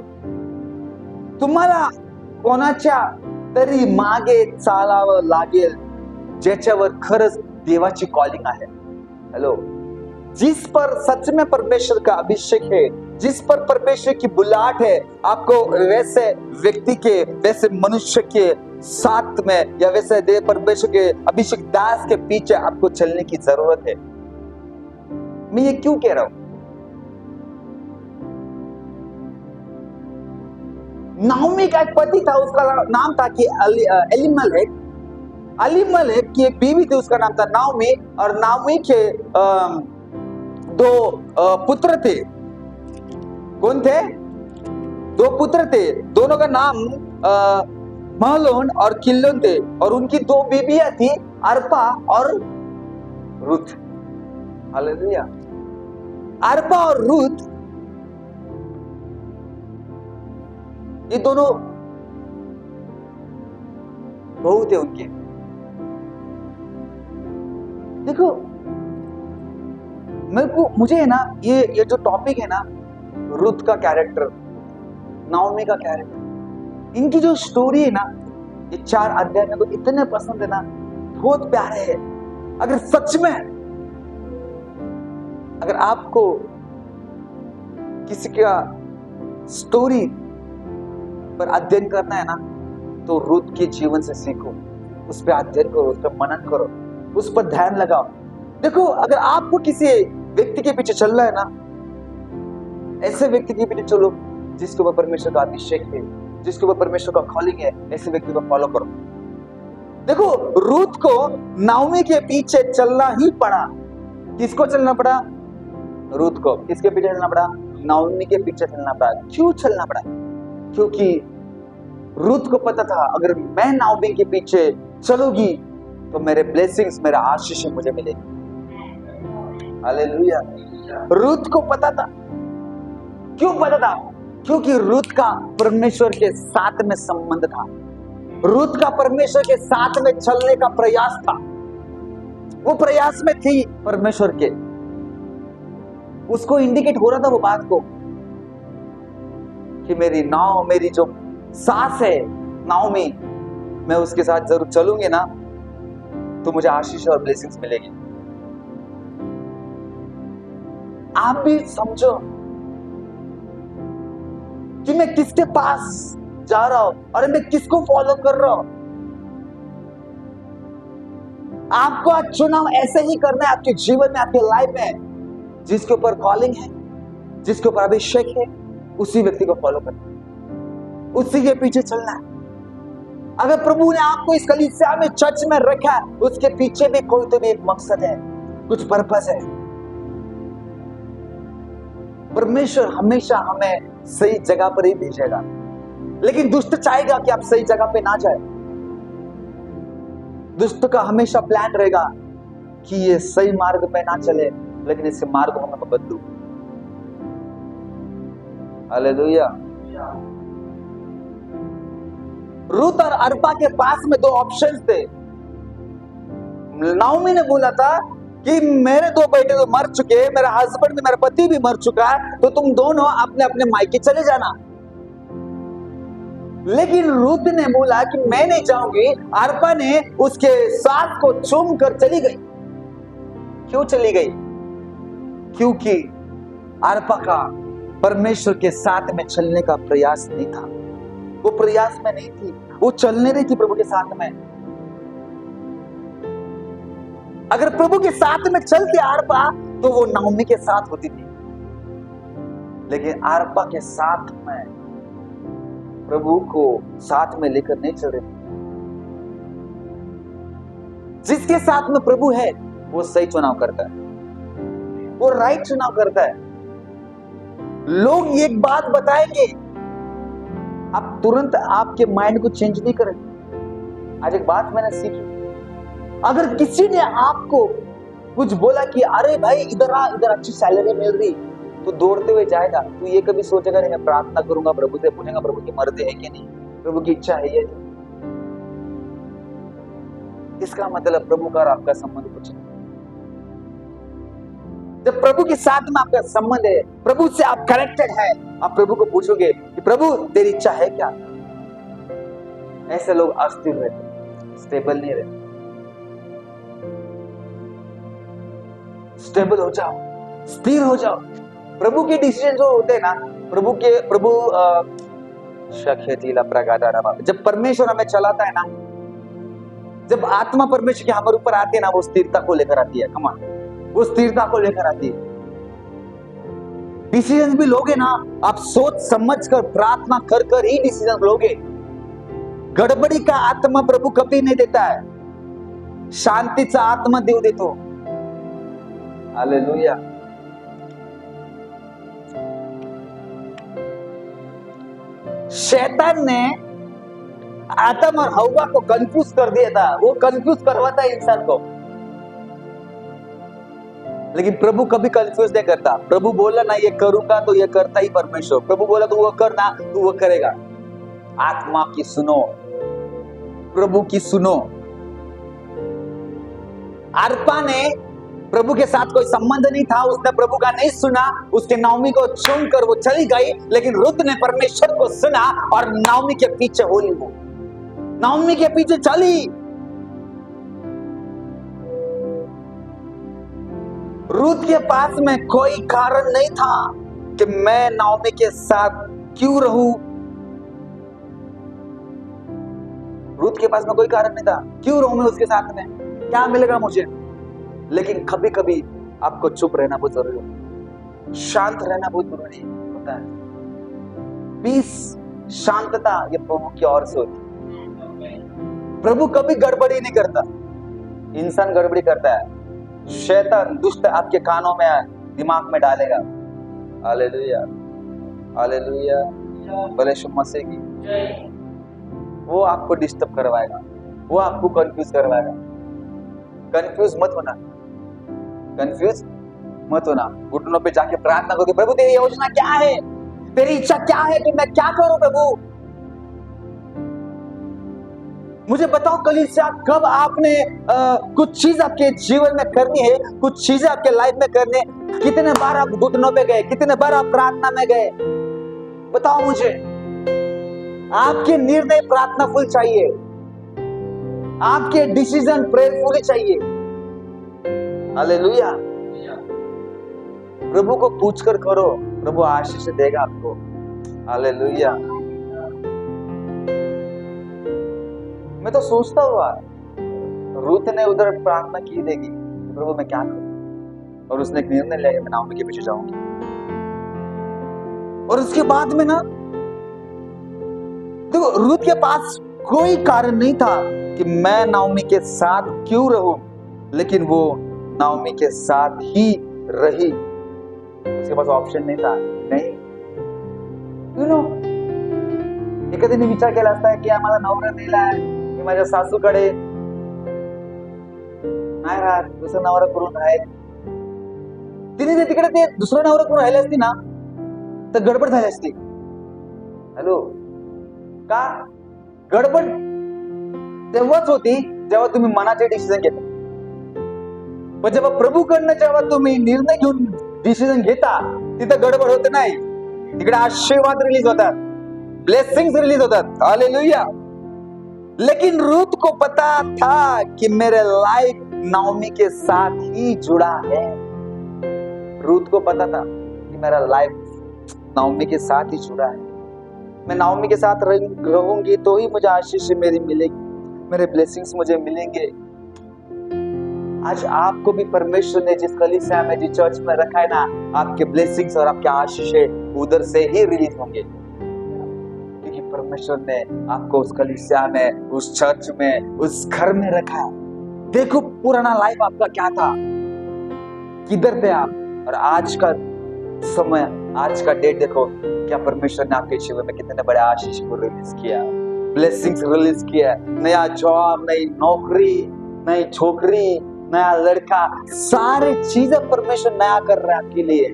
तुम्हाला कोणाच्या तरी मागे चालावं लागेल ज्याच्यावर खरंच देवाची कॉलिंग आहे। हेलो, जिस पर सच में परमेश्वर का अभिषेक है, जिस पर परमेश्वर की बुलाहट है, आपको वैसे व्यक्ति के, वैसे मनुष्य के साथ में या वैसे देव परमेश्वर के अभिषेक दास के पीछे आपको चलने की जरूरत है। मैं ये क्यों कह रहा हूं? नाओमी का एक पति था, उसका नाम था कि एलीमेलेक। एलीमेलेक की एक बीवी थी, उसका नाम था नाओमी, और नाओमी के दो पुत्र थे। कौन थे? दो पुत्र थे, दोनों का नाम महलोन और किल्लोन थे, और उनकी 2 बीबियां थी, अर्पा और रुथ। हालेलुया। अर्पा और रुथ, ये दोनों बहू थे उनके। देखो, मुझे है ना, ये जो टॉपिक है ना, रुथ का कैरेक्टर, नाओमी का कैरेक्टर, इनकी जो स्टोरी है ना, ये 4 अध्याय मेरे को इतने पसंद है ना, बहुत प्यारे है। अगर सच में अगर आपको किसी का स्टोरी पर अध्ययन करना है ना, तो रुथ के जीवन से सीखो, उस पर अध्ययन करो, उस पर मनन करो, उस पर ध्यान लगाओ। देखो, अगर आपको किसी व्यक्ति के पीछे चलना है ना, ऐसे व्यक्ति के पीछे चलो जिसके ऊपर परमेश्वर का अभिषेक है, जिसके ऊपर परमेश्वर का कॉलिंग है, ऐसे व्यक्ति को फॉलो करो। देखो, रूथ को नाओमी के पीछे चलना ही पड़ा। किसको चलना पड़ा? रूथ को। किसके पीछे चलना पड़ा? नाओमी के पीछे चलना पड़ा। क्यों चलना पड़ा? क्योंकि रूथ को पता था, अगर मैं नाओमी के पीछे चलूंगी तो मेरे ब्लेसिंग्स, मेरा आशीष मुझे मिलेगी। हालेलुया। रूथ को पता था। क्यों पता था? क्योंकि रूथ का परमेश्वर के साथ में संबंध था। रूथ का परमेश्वर के साथ में चलने का प्रयास था। वो प्रयास में थी परमेश्वर के। उसको इंडिकेट हो रहा था वो बात को कि मेरी जो सास है नाओमी, मैं उसके साथ जरूर चलूंगी ना तो मुझे आशीष और ब्लेसिंग्स मिलेगी। आप भी समझो कि मैं किसके पास जा रहा हूं, और मैं किसको फॉलो कर रहा हूं। आपको आज चुनाव ऐसे ही करना है आपके जीवन में, आपके लाइफ में। जिसके ऊपर कॉलिंग है, जिसके ऊपर अभिषेक है, उसी व्यक्ति को फॉलो करना है, उसी के पीछे चलना है। अगर प्रभु ने आपको इस कलीसिया में, चर्च में रखा है, उसके पीछे भी कोई तो भी एक मकसद है, कुछ पर्पस है। परमेश्वर हमेशा हमें सही जगह पर ही भेजेगा, लेकिन दुष्ट चाहेगा कि आप सही जगह पे ना जाए। दुष्ट का हमेशा प्लान रहेगा कि ये सही मार्ग पे ना चले, लेकिन इसके मार्ग को मैं बदलूं। हालेलुया। रूथ और अर्पा के पास में 2 ऑप्शंस थे। नाओमी ने बोला था कि मेरे 2 बेटे तो मर चुके, मेरा हस्बैंड भी, मेरा पति भी मर चुका है, तो तुम दोनों अपने अपने मायके चले जाना। लेकिन रूथ ने बोला कि मैं नहीं जाऊंगी। अर्पा ने उसके सास को चूम कर चली गई। क्यों चली गई? क्योंकि अर्पा का परमेश्वर के साथ में चलने का प्रयास नहीं था। वो प्रयास में नहीं थी, वो चलने रही थी प्रभु के साथ में। अगर प्रभु के साथ में चलती अर्पा तो वो नाओमी के साथ होती थी, लेकिन अर्पा के साथ में प्रभु को साथ में लेकर नहीं चल रही। जिसके साथ में प्रभु है वो सही चुनाव करता है, वो राइट चुनाव करता है। लोग एक बात बताएंगे, आप तुरंत आपके माइंड को चेंज नहीं करेंगे। आज एक बात मैंने सीखी, अगर किसी ने आपको कुछ बोला कि अरे भाई इधर आ, इधर अच्छी सैलरी मिल रही, तो दौड़ते हुए जाएगा। तो ये कभी सोचेगा नहीं मैं प्रार्थना करूंगा, प्रभु से पूछेगा प्रभु की मर्जी है कि नहीं, प्रभु की इच्छा है या नहीं। इसका मतलब प्रभु का और आपका संबंध कुछ नहीं। जब प्रभु के साथ में आपका संबंध है, प्रभु से आप कनेक्टेड है, आप प्रभु को पूछोगे कि प्रभु तेरी इच्छा है क्या। ऐसे लोग अस्थिर रहते, स्टेबल नहीं रहते। स्टेबल हो जाओ, स्थिर हो जाओ। प्रभु के डिसीजन जो होते हैं ना, जब परमेश्वर हमें चलाता है ना, जब आत्मा परमेश्वर के हमारे ऊपर आती है ना, वो स्थिरता को लेकर आती है। कमान, वो स्थिरता को लेकर आती है। डिसीजन भी लोगे ना, आप सोच समझ कर, प्रार्थना कर कर ही डिसीजन लोगे। गड़बड़ी का आत्मा प्रभु कभी नहीं देता है, शांतीचा आत्मा देव देतो। हालेलुया। शैतान ने आदम और हव्वा को कंफ्यूज कर दिया था, वो कंफ्यूज करवाता है इंसान को। लेकिन प्रभु कभी कंफ्यूज नहीं करता। प्रभु बोला ना ये करूंगा तो ये करता ही परमेश्वर। प्रभु बोला तो वो करना तो वो करेगा। आत्मा की सुनो, प्रभु की सुनो। अर्पा ने प्रभु के साथ कोई संबंध नहीं था, उसने प्रभु का नहीं सुना, उसके नाओमी को चुनकर वो चली गई। लेकिन रुत ने परमेश्वर को सुना और नाओमी के पीछे होली, वो नाओमी के पीछे चली। रुत के पास में कोई कारण नहीं था कि मैं नाओमी के साथ क्यों रहूं। रुत के पास में कोई कारण नहीं था, क्यों रहूं मैं उसके साथ में, क्या मिलेगा मुझे। लेकिन कभी कभी आपको चुप रहना बहुत जरूरी होता है, शांत रहना बहुत जरूरी होता है। पीस, शांतता, ये प्रभु की ओर से होती है। प्रभु कभी गड़बड़ी नहीं करता, इंसान गड़बड़ी करता है। शैतान दुष्ट आपके कानों में दिमाग में डालेगा। हालेलुया, हालेलुया, भले यीशु मसीह की। वो आपको डिस्टर्ब करवाएगा, वो आपको कंफ्यूज करवाएगा। कंफ्यूज मत होना, कंफ्यूज मत होना। घुटनों पे जाके प्रार्थना करो, प्रभु तेरी योजना क्या है, तेरी इच्छा क्या है कि मैं क्या करूं प्रभु, मुझे बताओ। कलीसिया, कब आपने कुछ चीज आपके जीवन में करनी है, कुछ चीजें आपके लाइफ में करनी है, कितने बार आप घुटनों पे गए, कितने बार आप प्रार्थना में गए, बताओ मुझे। आपके निर्णय प्रार्थनाफुल चाहिए, आपके डिसीजन प्रेयरफुल चाहिए। हालेलुया। प्रभु को पूछकर करो, प्रभु आशीष देगा आपको। हालेलुया। मैं तो सोचता हुआ रूथ ने उधर प्रार्थना की देगी, प्रभु मैं क्या करूं, और उसने एक निर्णय लिया, मैं नाओमी के पीछे जाऊंगी। और उसके बाद में ना देखो, रूथ के पास कोई कारण नहीं था कि मैं नाओमी के साथ क्यों रहूं, लेकिन वो नाओमी के साथ ही रही। उसके पास ऑप्शन नहीं था, नहीं। यू नो, एखाद्याने विचार केला असता की आम्हाला नवरा दिलाय, मी माझ्या सासूकडे नाही राहत, दुसरा नवरा करून राहील। तिने जर तिकडे ते दुसरा नवरा करून राहिले असती ना, तर गडबड झाली असती। हॅलो, का गडबड तेव्हाच होती जेव्हा तुम्ही मनाचे डिसिजन घेता। पण जेव्हा प्रभूकडनं जेव्हा तुम्ही निर्णय घेऊन डिसिजन घेता, तिथं गडबड होत नाही, तिकडे आशीर्वाद रिलीज होतात, ब्लेसिंग्स रिलीज होतात। हालेलुया। लेकिन रूथ को पता था कि मेरे लाइफ नाओमी के साथ ही जुड़ा है। रूथ को पता था कि मेरा लाइफ नाओमी के साथ ही जुड़ा है। मैं नाओमी के साथ रहूंगी तो ही मुझे आशीष मेरी मिलेगी, मेरे ब्लेसिंग्स मुझे मिलेंगे। आज आपको भी परमेश्वर ने जिस कलीसिया में, जिस चर्च में रखा है ना, आपके ब्लेसिंग्स और आपके आशीष उधर से ही रिलीज होंगे, क्योंकि परमेश्वर ने आपको उस कलीसिया में, उस चर्च में, उस घर में रखा है। देखो पुराना लाइफ आपका क्या था, किधर थे आप, और आज का समय, आज का डेट देखो, क्या परमेश्वर ने आपके जीवन में कितने बड़े आशीष को रिलीज किया, ब्लेसिंग्स रिलीज किया। नया जॉब, नई नौकरी, नई छोकरी, नया लड़का, सारी चीजें परमेश्वर नया कर रहा है आपके लिए।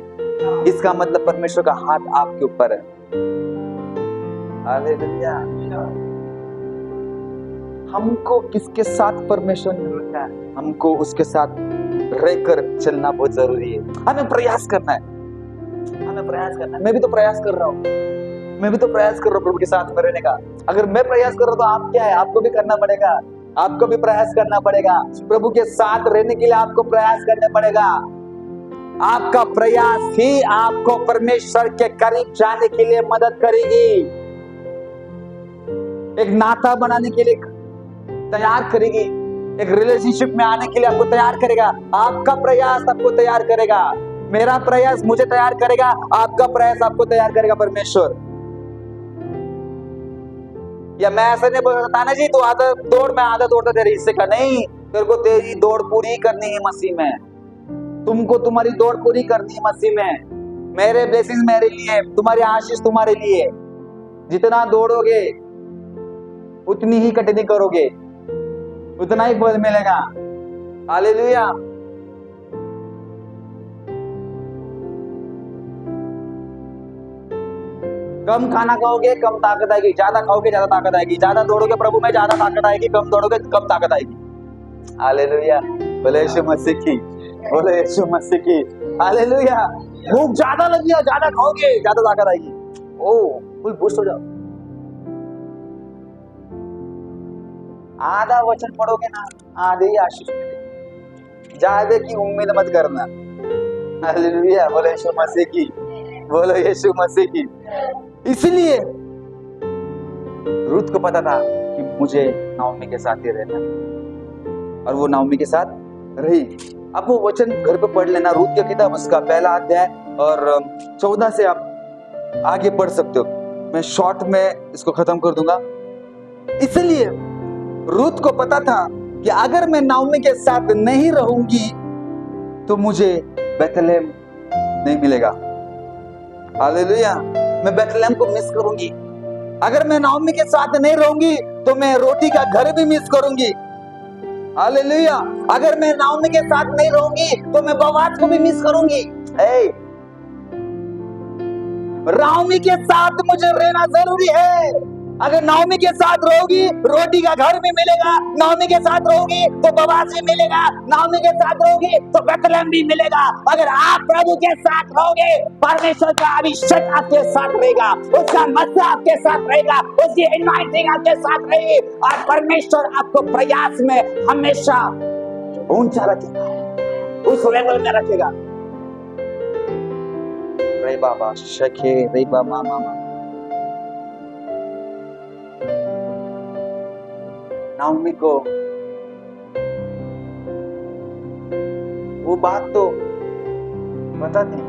इसका मतलब परमेश्वर का हाथ आपके ऊपर है। हालेलुया। हमको किसके साथ परमेश्वर ने रखा है, हमको उसके साथ रहकर चलना बहुत जरूरी है। हमें प्रयास करना है, हमें प्रयास करना है। मैं भी तो प्रयास कर रहा हूँ, मैं भी तो प्रयास कर रहा हूँ प्रभु के साथ में रहने का। अगर मैं प्रयास कर रहा हूँ तो आप क्या है, आपको भी करना पड़ेगा, आपको भी प्रयास करना पड़ेगा। प्रभु के साथ रहने के लिए आपको प्रयास करना पड़ेगा। आपका प्रयास ही आपको परमेश्वर के करीब जाने के लिए मदद करेगी, एक नाता बनाने के लिए तैयार करेगी, एक रिलेशनशिप में आने के लिए आपको तैयार करेगा। आपका प्रयास आपको तैयार करेगा, मेरा प्रयास मुझे तैयार करेगा, आपका प्रयास आपको तैयार करेगा परमेश्वर। या मैं ऐसे नहीं बोल सकता ना जी तू आधा दौड़, मैं आधा दौड़ता तेरे हिस्से का, नहीं। तेरे को तेरी दौड़ पूरी करनी है मसीह में, तुमको तुम्हारी दौड़ पूरी करनी है मसीह में। मेरे ब्लेसिंग्स मेरे लिए, तुम्हारी आशीष तुम्हारे लिए। जितना दौड़ोगे उतनी ही कटनी करोगे, उतना ही फल मिलेगा। हालेलुया। कम खाना खाओगे कम ताकत आएगी, ज्यादा खाओगे ज्यादा ताकत आएगी, ज्यादा दौड़ोगे प्रभु में ज्यादा ताकत आएगी, कम दौड़ोगे कम ताकत आएगी। हालेलुया। बोले यीशु मसीह की, बोले यीशु मसीह की। हालेलुया। भूख ज्यादा लगी है, ज्यादा खाओगे ज्यादा ताकत आएगी। ओ फुल बूस्ट हो जाओ। आधा वचन पढ़ोगे ना, आधे ही आशीष मिलेगी। ज्यादा की उम्मीद मत करना। हालेलुया। बोले यीशु मसीह की, बोलो यीशु मसीह की। इसलिए रूथ को पता था कि मुझे नाओमी के साथ ही रहना, और वो नाओमी के साथ रही। अब वो वचन घर पे पढ़ लेना, रूथ की किताब उसका पहला अध्याय और 14 से आप आगे पढ़ सकते हो। मैं शॉर्ट में इसको खत्म कर दूंगा। इसलिए रूथ को पता था कि अगर मैं नाओमी के साथ नहीं रहूंगी तो मुझे बेथलेहम नहीं मिलेगा। हालेलुया। मैं बेथलेहम को मिस करूंगी। अगर मैं नाओमी के साथ नहीं रहूंगी तो मैं रोटी का घर भी मिस करूंगी। हालेलुया। अगर मैं नाओमी के साथ नहीं रहूंगी तो मैं बोआज को भी मिस करूंगी। नाओमी के साथ मुझे रहना जरूरी है। अगर नाओमी के साथ रहोगी रोटी का घर भी मिलेगा, नाओमी के साथ रहोगी तो बोआज भी मिलेगा, नाओमी के साथ रहोगी तो बेथलेहम भी मिलेगा। अगर आप प्रभु के साथ रहोगे परमेश्वर का अभिषेक आपके साथ रहेगा, उसका मसा आपके साथ रहेगा, उसकी एनॉइंटिंग आपके साथ रहेगी, और परमेश्वर आपको प्रयास में हमेशा ऊंचा रखेगा, उस लेवल में रखेगा। रे बाबा शखे रे बाबा मामा। नाओमी को वो बात तो पता थी,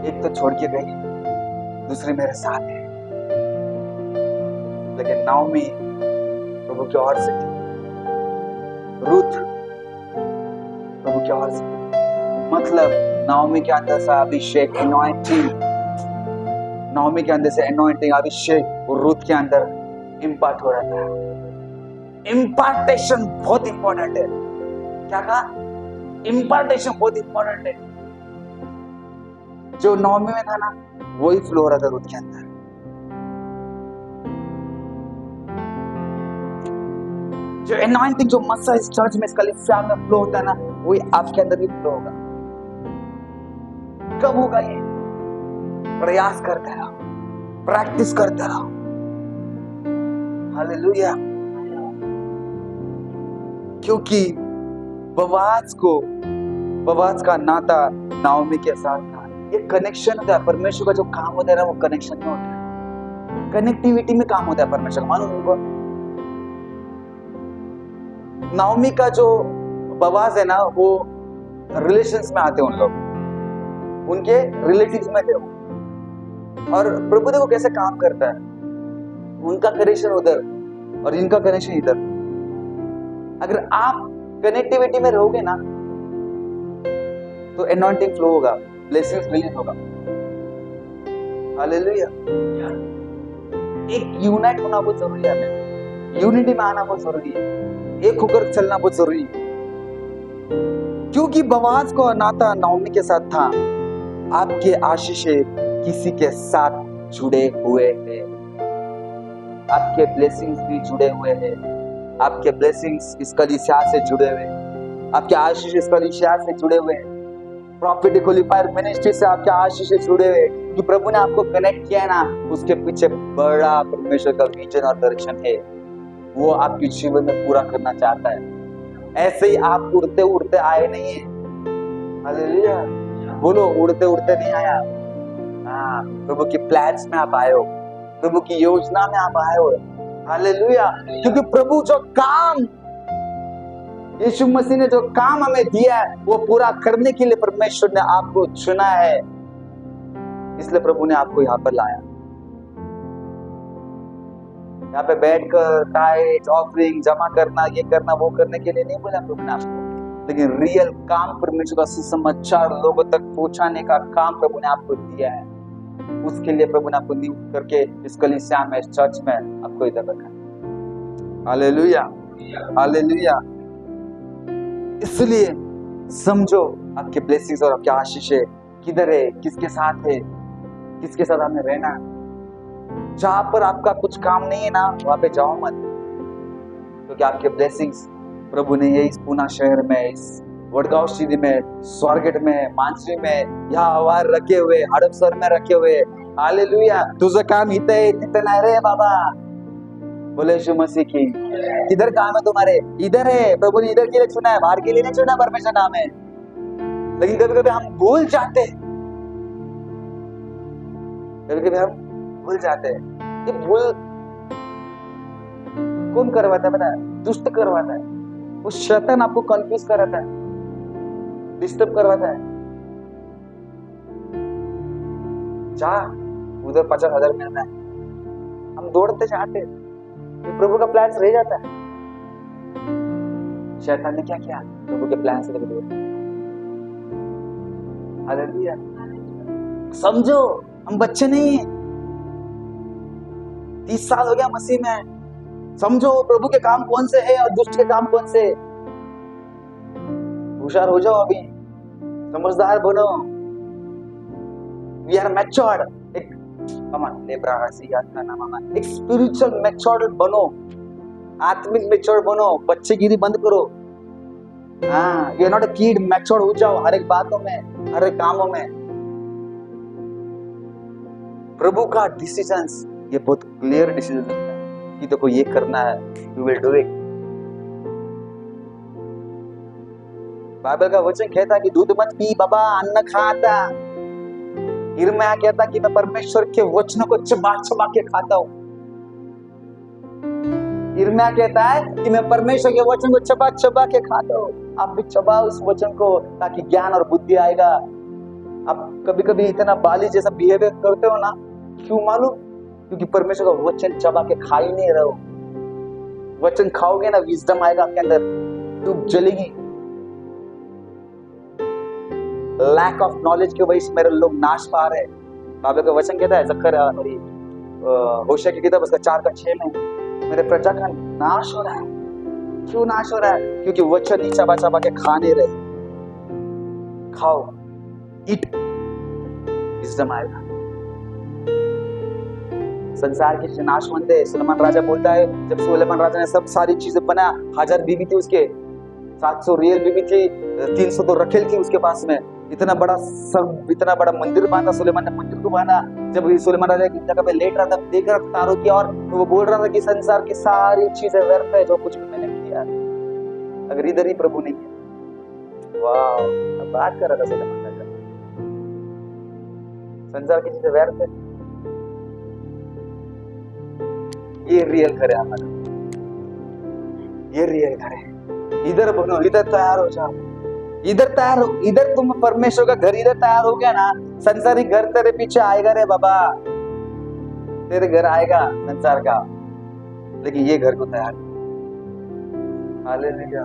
एक तो छोड़ के गई, दूसरी मेरे साथ है, लेकिन नाओमी प्रभु की ओर से थी, रूथ प्रभु की ओर से थी। मतलब नाओमी के अंदर से अभिषेक एनॉइंटिंग, नाओमी के अंदर से एनॉइंटिंग अभिषेक और रूथ के अंदर इम्पार्ट हो रहा था। इम्पार्टेशन बहुत इंपॉर्टेंट है। क्या कहा? इम्पार्टेशन बहुत इंपॉर्टेंट है। जो नाओमी में था ना वही फ्लो हो रहा था रूथ के अंदर। जो एनॉइंटिंग, जो मसा इस चर्च में, इस कलीसिया में फ्लो होता है ना, वही आपके अंदर भी फ्लो होगा। कब होगा ये? प्रयास करते रहो, प्रैक्टिस करते रहो। हालेलुया। क्योंकि बोआज का नाता नाओमी के साथ था। ये कनेक्शन होता है। परमेश्वर का जो काम होता है ना वो कनेक्शन में होता है, कनेक्टिविटी में काम होता है परमेश्वर। मालूम उनको नाओमी का जो बोआज है ना वो रिलेशंस में आते हैं, उन लोग उनके रिलेटिव्स में थे। और प्रभु देखो कैसे काम करता है, उनका कनेक्शन उधर और इनका कनेक्शन इधर। अगर आप कनेक्टिविटी में रहोगे ना तो एनॉइंटिंग फ्लो होगा, ब्लेसिंग्स रिलीज होगा। हालेलुया। एक यूनाइट होना बहुत जरूरी है, हमें यूनिटी में आना बहुत जरूरी है, एक होकर चलना बहुत जरूरी है। क्योंकि बोआज का नाता नाओमी के साथ था। आपके आशीषें किसी के साथ जुड़े हुए हैं, आपके ब्लेसिंग्स भी जुड़े हुए हैं, आपके ब्लेसिंग्स इस कलीसिया से जुड़े हुए हैं, आपके आशीष इस कलीसिया से जुड़े हुए हैं, प्रॉफिट क्वालिफायर मिनिस्ट्री से आपके आशीष जुड़े हुए हैं। कि प्रभु ने आपको कनेक्ट किया है ना, उसके पीछे बड़ा परमेश्वर का विजन और दर्शन है, वो आपके जीवन में पूरा करना चाहता है। ऐसे ही आप उड़ते उड़ते आए नहीं है। हालेलुया। बोलो, उड़ते उड़ते नहीं आया। हाँ, प्रभु के प्लान्स में आप आए हो, प्रभु की योजना में आप आए हो। हालेलुया। क्योंकि प्रभु जो काम, यीशु मसीह ने जो काम हमें दिया है वो पूरा करने के लिए परमेश्वर ने आपको चुना है, इसलिए प्रभु ने आपको यहाँ पर लाया। यहाँ पे बैठकर टाइट ऑफरिंग जमा करना, ये करना, वो करने के लिए नहीं बोला प्रभु ने आपको, लेकिन रियल काम परमेश्वर का सुसमाचार लोगों तक पहुंचाने का काम प्रभु ने आपको दिया है। उसके लिए प्रभु ने आपको नियुक्त करके इस कलीसिया में, इस चर्च में आपको इधर रखा। Hallelujah, hallelujah. इसलिए समझो आपके ब्लेसिंग्स और आपके आशीष किधर है, किसके साथ है, किसके साथ हमें रहना है। जहां पर आपका कुछ काम नहीं है ना, वहां पे जाओ मत, क्योंकि आपके ब्लेसिंग्स प्रभु ने ये इस पुणे शहर में, इस वडगांव सिटी में, स्वारगेट में, मानसरी में, यहाँ हवार रखे हुए, हड़पसर में रखे हुए। हालेलुया। तुझं काम इथं है, तिथं नाही रे बाबा। बोले यीशु मसीह की। किधर काम है तुम्हारे? इधर है। प्रभु ने इधर के लिए चुना है, बाहर के लिए नहीं चुना। परमेश्वर नाम है। लेकिन कभी कभी हम भूल जाते हैं, कभी कभी हम भूल जाते हैं। ये भूल कौन करवाता है? पता है? दुष्ट करवाता है। वो शैतान आपको कंफ्यूज कराता है, डिस्टर्ब करवाता है। जा, उधर 50,000 मिलता है, हम दौड़ते जाते, तो प्रभु का प्लान रह जाता है। शैतान ने क्या किया? प्रभु के प्लान से दूर। हालेलुया। समझो, हम बच्चे नहीं हैं। 30 साल हो गया मसीह में। समझो प्रभु के काम कौन से है और दुष्ट के काम कौन से। होशियार हो जाओ, अभी समझदार बनो। We are matured. एक स्पिरिचुअल मैच्योर्ड बनो, आत्मिक मैच्योर्ड बनो। बच्चेगिरी बंद करो। हाँ, you are not a kid. Matured हो जाओ हर एक बातों में, हर एक कामों में। प्रभु का डिसीजंस ये बहुत क्लियर डिसीजन होता है कि देखो ये करना है, you will do it. Bible का वचन कहता है कि दूध मत पी बाबा, अन्न खाता। यिर्मयाह कहता कि मैं परमेश्वर के वचनों को चबा चबा के खाता हूं। यिर्मयाह कहता है कि मैं परमेश्वर के वचन को चबा चबा के खाता हूं। आप भी चबाओ उस वचन को, ताकि ज्ञान और बुद्धि आएगा। आप कभी कभी इतना बाली जैसा बिहेवियर करते हो ना, क्यों मालूम? क्योंकि परमेश्वर का वचन चबा के खा ही नहीं रहो। वचन खाओगे ना, विजडम आएगा आपके अंदर, धूप जलेगी। लैक ऑफ नॉलेज की वजह से मेरे लोग नाश पा रहे हैं। बाइबल का वचन कहता है, होशिया की किताब उसका 4:6 में, मेरे प्रजा का नाश हो रहा है। क्यों नाश हो रहा है? क्योंकि वचन ही चबा चबा के खा नहीं रहे। खाओ, ईट, विजडम आएगा। संसार की नाशवंत है। सुलेमान राजा बोलता है, जब सुलेमान राजा ने सब सारी चीजें बनाया, 1000 बीवी थी उसके, 700 रियल बीवी थी, 300 तो रखेल थी उसके पास में। इतना बड़ा मंदिर बांधा सुलेमान ने, मंदिर को बांधा। जब सुलेमान राजा की जगह पे लेट रहा था, देख रहा था तारों की ओर, तो वो बोल रहा था कि संसार की सारी चीजें व्यर्थ है, जो कुछ भी मैंने किया, अगर इधर ही प्रभु ने किया। वाह, बात कर रहा था सुलेमान राजा, संसार की चीजें व्यर्थ है। ये रियल घर है हमारा, ये रियल घर है। इधर बनो, इधर तैयार हो जाओ, इधर तैयार हो। इधर तुम परमेश्वर का घर इधर तैयार हो गया ना, संसारी घर तेरे पीछे आएगा रे बाबा। तेरे घर आएगा संसार का, लेकिन ये घर को तैयार। हालेलुया।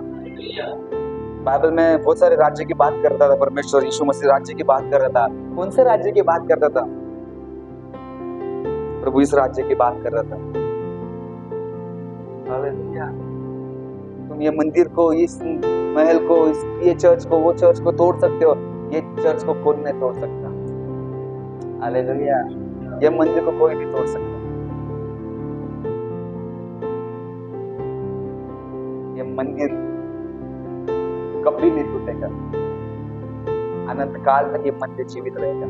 बाइबल में बहुत सारे राज्य की बात करता था परमेश्वर। यीशु मसीह राज्य की बात कर रहा था। कौन से राज्य की बात करता था? प्रभु इस राज्य की बात कर रहा था। हालेलुया। तुम ये मंदिर को, इस महल को, ये चर्च को, वो चर्च को तोड़ सकते हो, ये चर्च को कोई नहीं तोड़ सकता। हालेलुया। ये मंदिर को कोई नहीं तोड़ सकता। ये मंदिर कभी नहीं टूटेगा, अनंत काल तक ये मंदिर जीवित रहेगा।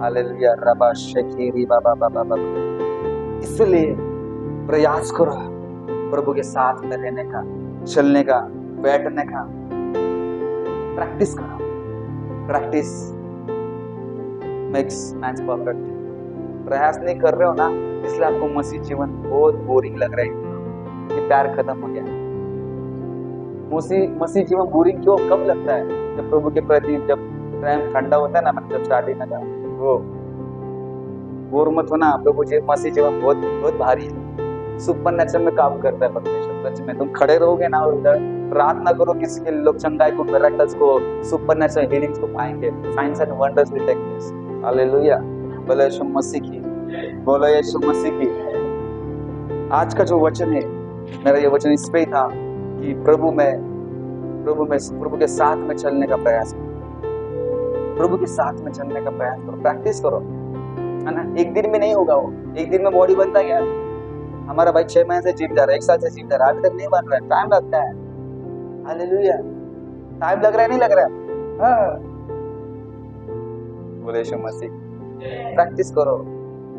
हालेलुया। रबा शकीरी बाबा बाबा बाबा। इसलिए प्रयास करो प्रभु के साथ में रहने का, चलने का, बैठने का। प्रैक्टिस करो। Practice makes man perfect. प्रयास नहीं कर रहे हो ना, इसलिए आपको मसीह जीवन बहुत बोरिंग लग रहा है, कि प्यार खत्म हो गया। मसीह जीवन बोरिंग क्यों कब लगता है? जब प्रभु के प्रति जब प्रेम ठंडा होता है ना, मतलब जब स्टार्टिंग में वो बोर मत होना। प्रभु जी मसीह जीवन बहुत बहुत भारी है। सुपर नेचुरल में काम करता है परमेश्वर। सच में तुम खड़े रहोगे ना, उधर प्रार्थना करो किसी के लोग चंगाई को, मिरेकल्स को, सुपर नेचुरल हीलिंग्स को पाएंगे। Science and wonders will take place. Hallelujah. बोलो यीशु मसीह की, बोलो यीशु मसीह की। आज का जो वचन है, मेरा ये वचन इस पे ही था कि प्रभु के साथ में चलने का प्रयास करो, प्रभु के साथ में चलने का प्रयास करो, प्रैक्टिस करो, है ना। एक दिन में नहीं होगा वो, एक दिन में बॉडी बनता गया। हमारा भाई 6 महीने से जिम जा रहा है, 1 साल से जिम जा रहा है, अभी तक नहीं बन रहा है, टाइम लगता है। हालेलुया, टाइम लग रहा है, नहीं लग रहा है? हाँ, बोले यीशु मसीह। प्रैक्टिस करो,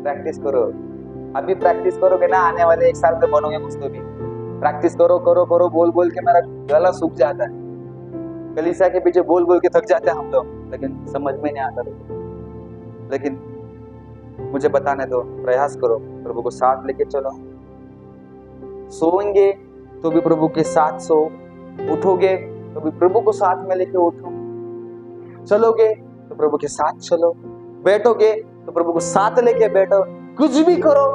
प्रैक्टिस करो। अभी प्रैक्टिस करोगे ना, आने वाले 1 साल में बनोगे कुछ तो भी। प्रैक्टिस करो करो करो, बोल बोल के मेरा गला सूख जाता है। कलीसिया के पीछे बोल बोल के थक जाते हैं हम लोग, लेकिन समझ में नहीं आता। लेकिन मुझे बताने दो, प्रयास करो, प्रभु को साथ लेके चलो। सोएंगे तो भी प्रभु के साथ सो, उठोगे तो भी प्रभु को साथ में लेके उठो, चलोगे तो प्रभु के साथ चलो, बैठोगे तो प्रभु को साथ लेके बैठो। कुछ भी करो,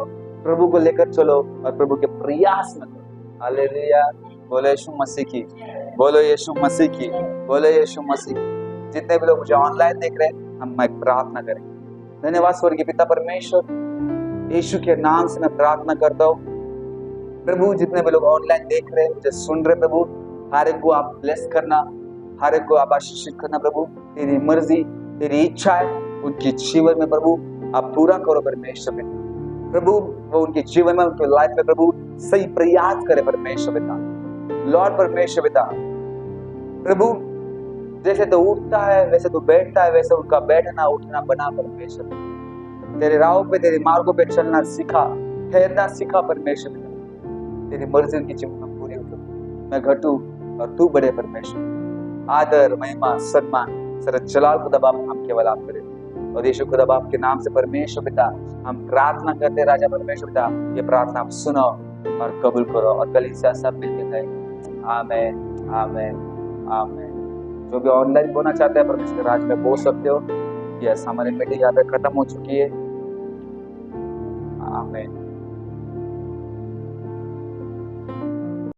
प्रभु को लेकर चलो और प्रभु के प्रयास में करो। हालेलुया, बोलो यीशु मसीह की, बोलो यीशु मसीह की, बोलो यीशु मसीह। जितने भी लोग मुझे ऑनलाइन देख रहे हैं, हम मैं प्रार्थना करें। धन्यवाद स्वर्गीय पिता परमेश्वर, यीशु के नाम से मैं प्रार्थना करता हूँ प्रभु। जितने भी लोग ऑनलाइन देख रहे हैं, मुझे सुन रहे प्रभु, हर एक को आप ब्लेस करना, हर एक को आप आशीषित करना प्रभु। तेरी मर्जी, तेरी इच्छा है उनके जीवन में प्रभु आप पूरा करो परमेश्वर पिता। प्रभु वो उनके जीवन में, उनके लाइफ में प्रभु सही प्रयास करे परमेश्वर पिता। लॉर्ड परमेश्वर पिता, प्रभु जैसे तो उठता है वैसे तो बैठता है, वैसे उनका बैठना उठना बना परमेश्वर। तेरे राहों पे, तेरे मार्गों पे चलना सीखा, ठहरना सीखा परमेश्वर पिता। तेरी मर्जी उनकी जीवन में पूरी हो। मैं घटूं और तू बढ़े परमेश्वर। आदर, महिमा, सम्मान, सरत जलाल खुदा बाप हम केवल आप करें। और यीशु खुदा बाप के नाम से परमेश्वर पिता हम प्रार्थना करते राजा परमेश्वर पिता, ये प्रार्थना आप सुनो और कबूल करो। और कलीसिया सब मिलकर कहें आमीन, आमीन, आमीन। जो भी ऑनलाइन बोलना चाहते हैं परमेश्वर राज में बोल सकते हो। यस, हमारी मीटिंग यहाँ पे खत्म हो चुकी है। आमीन।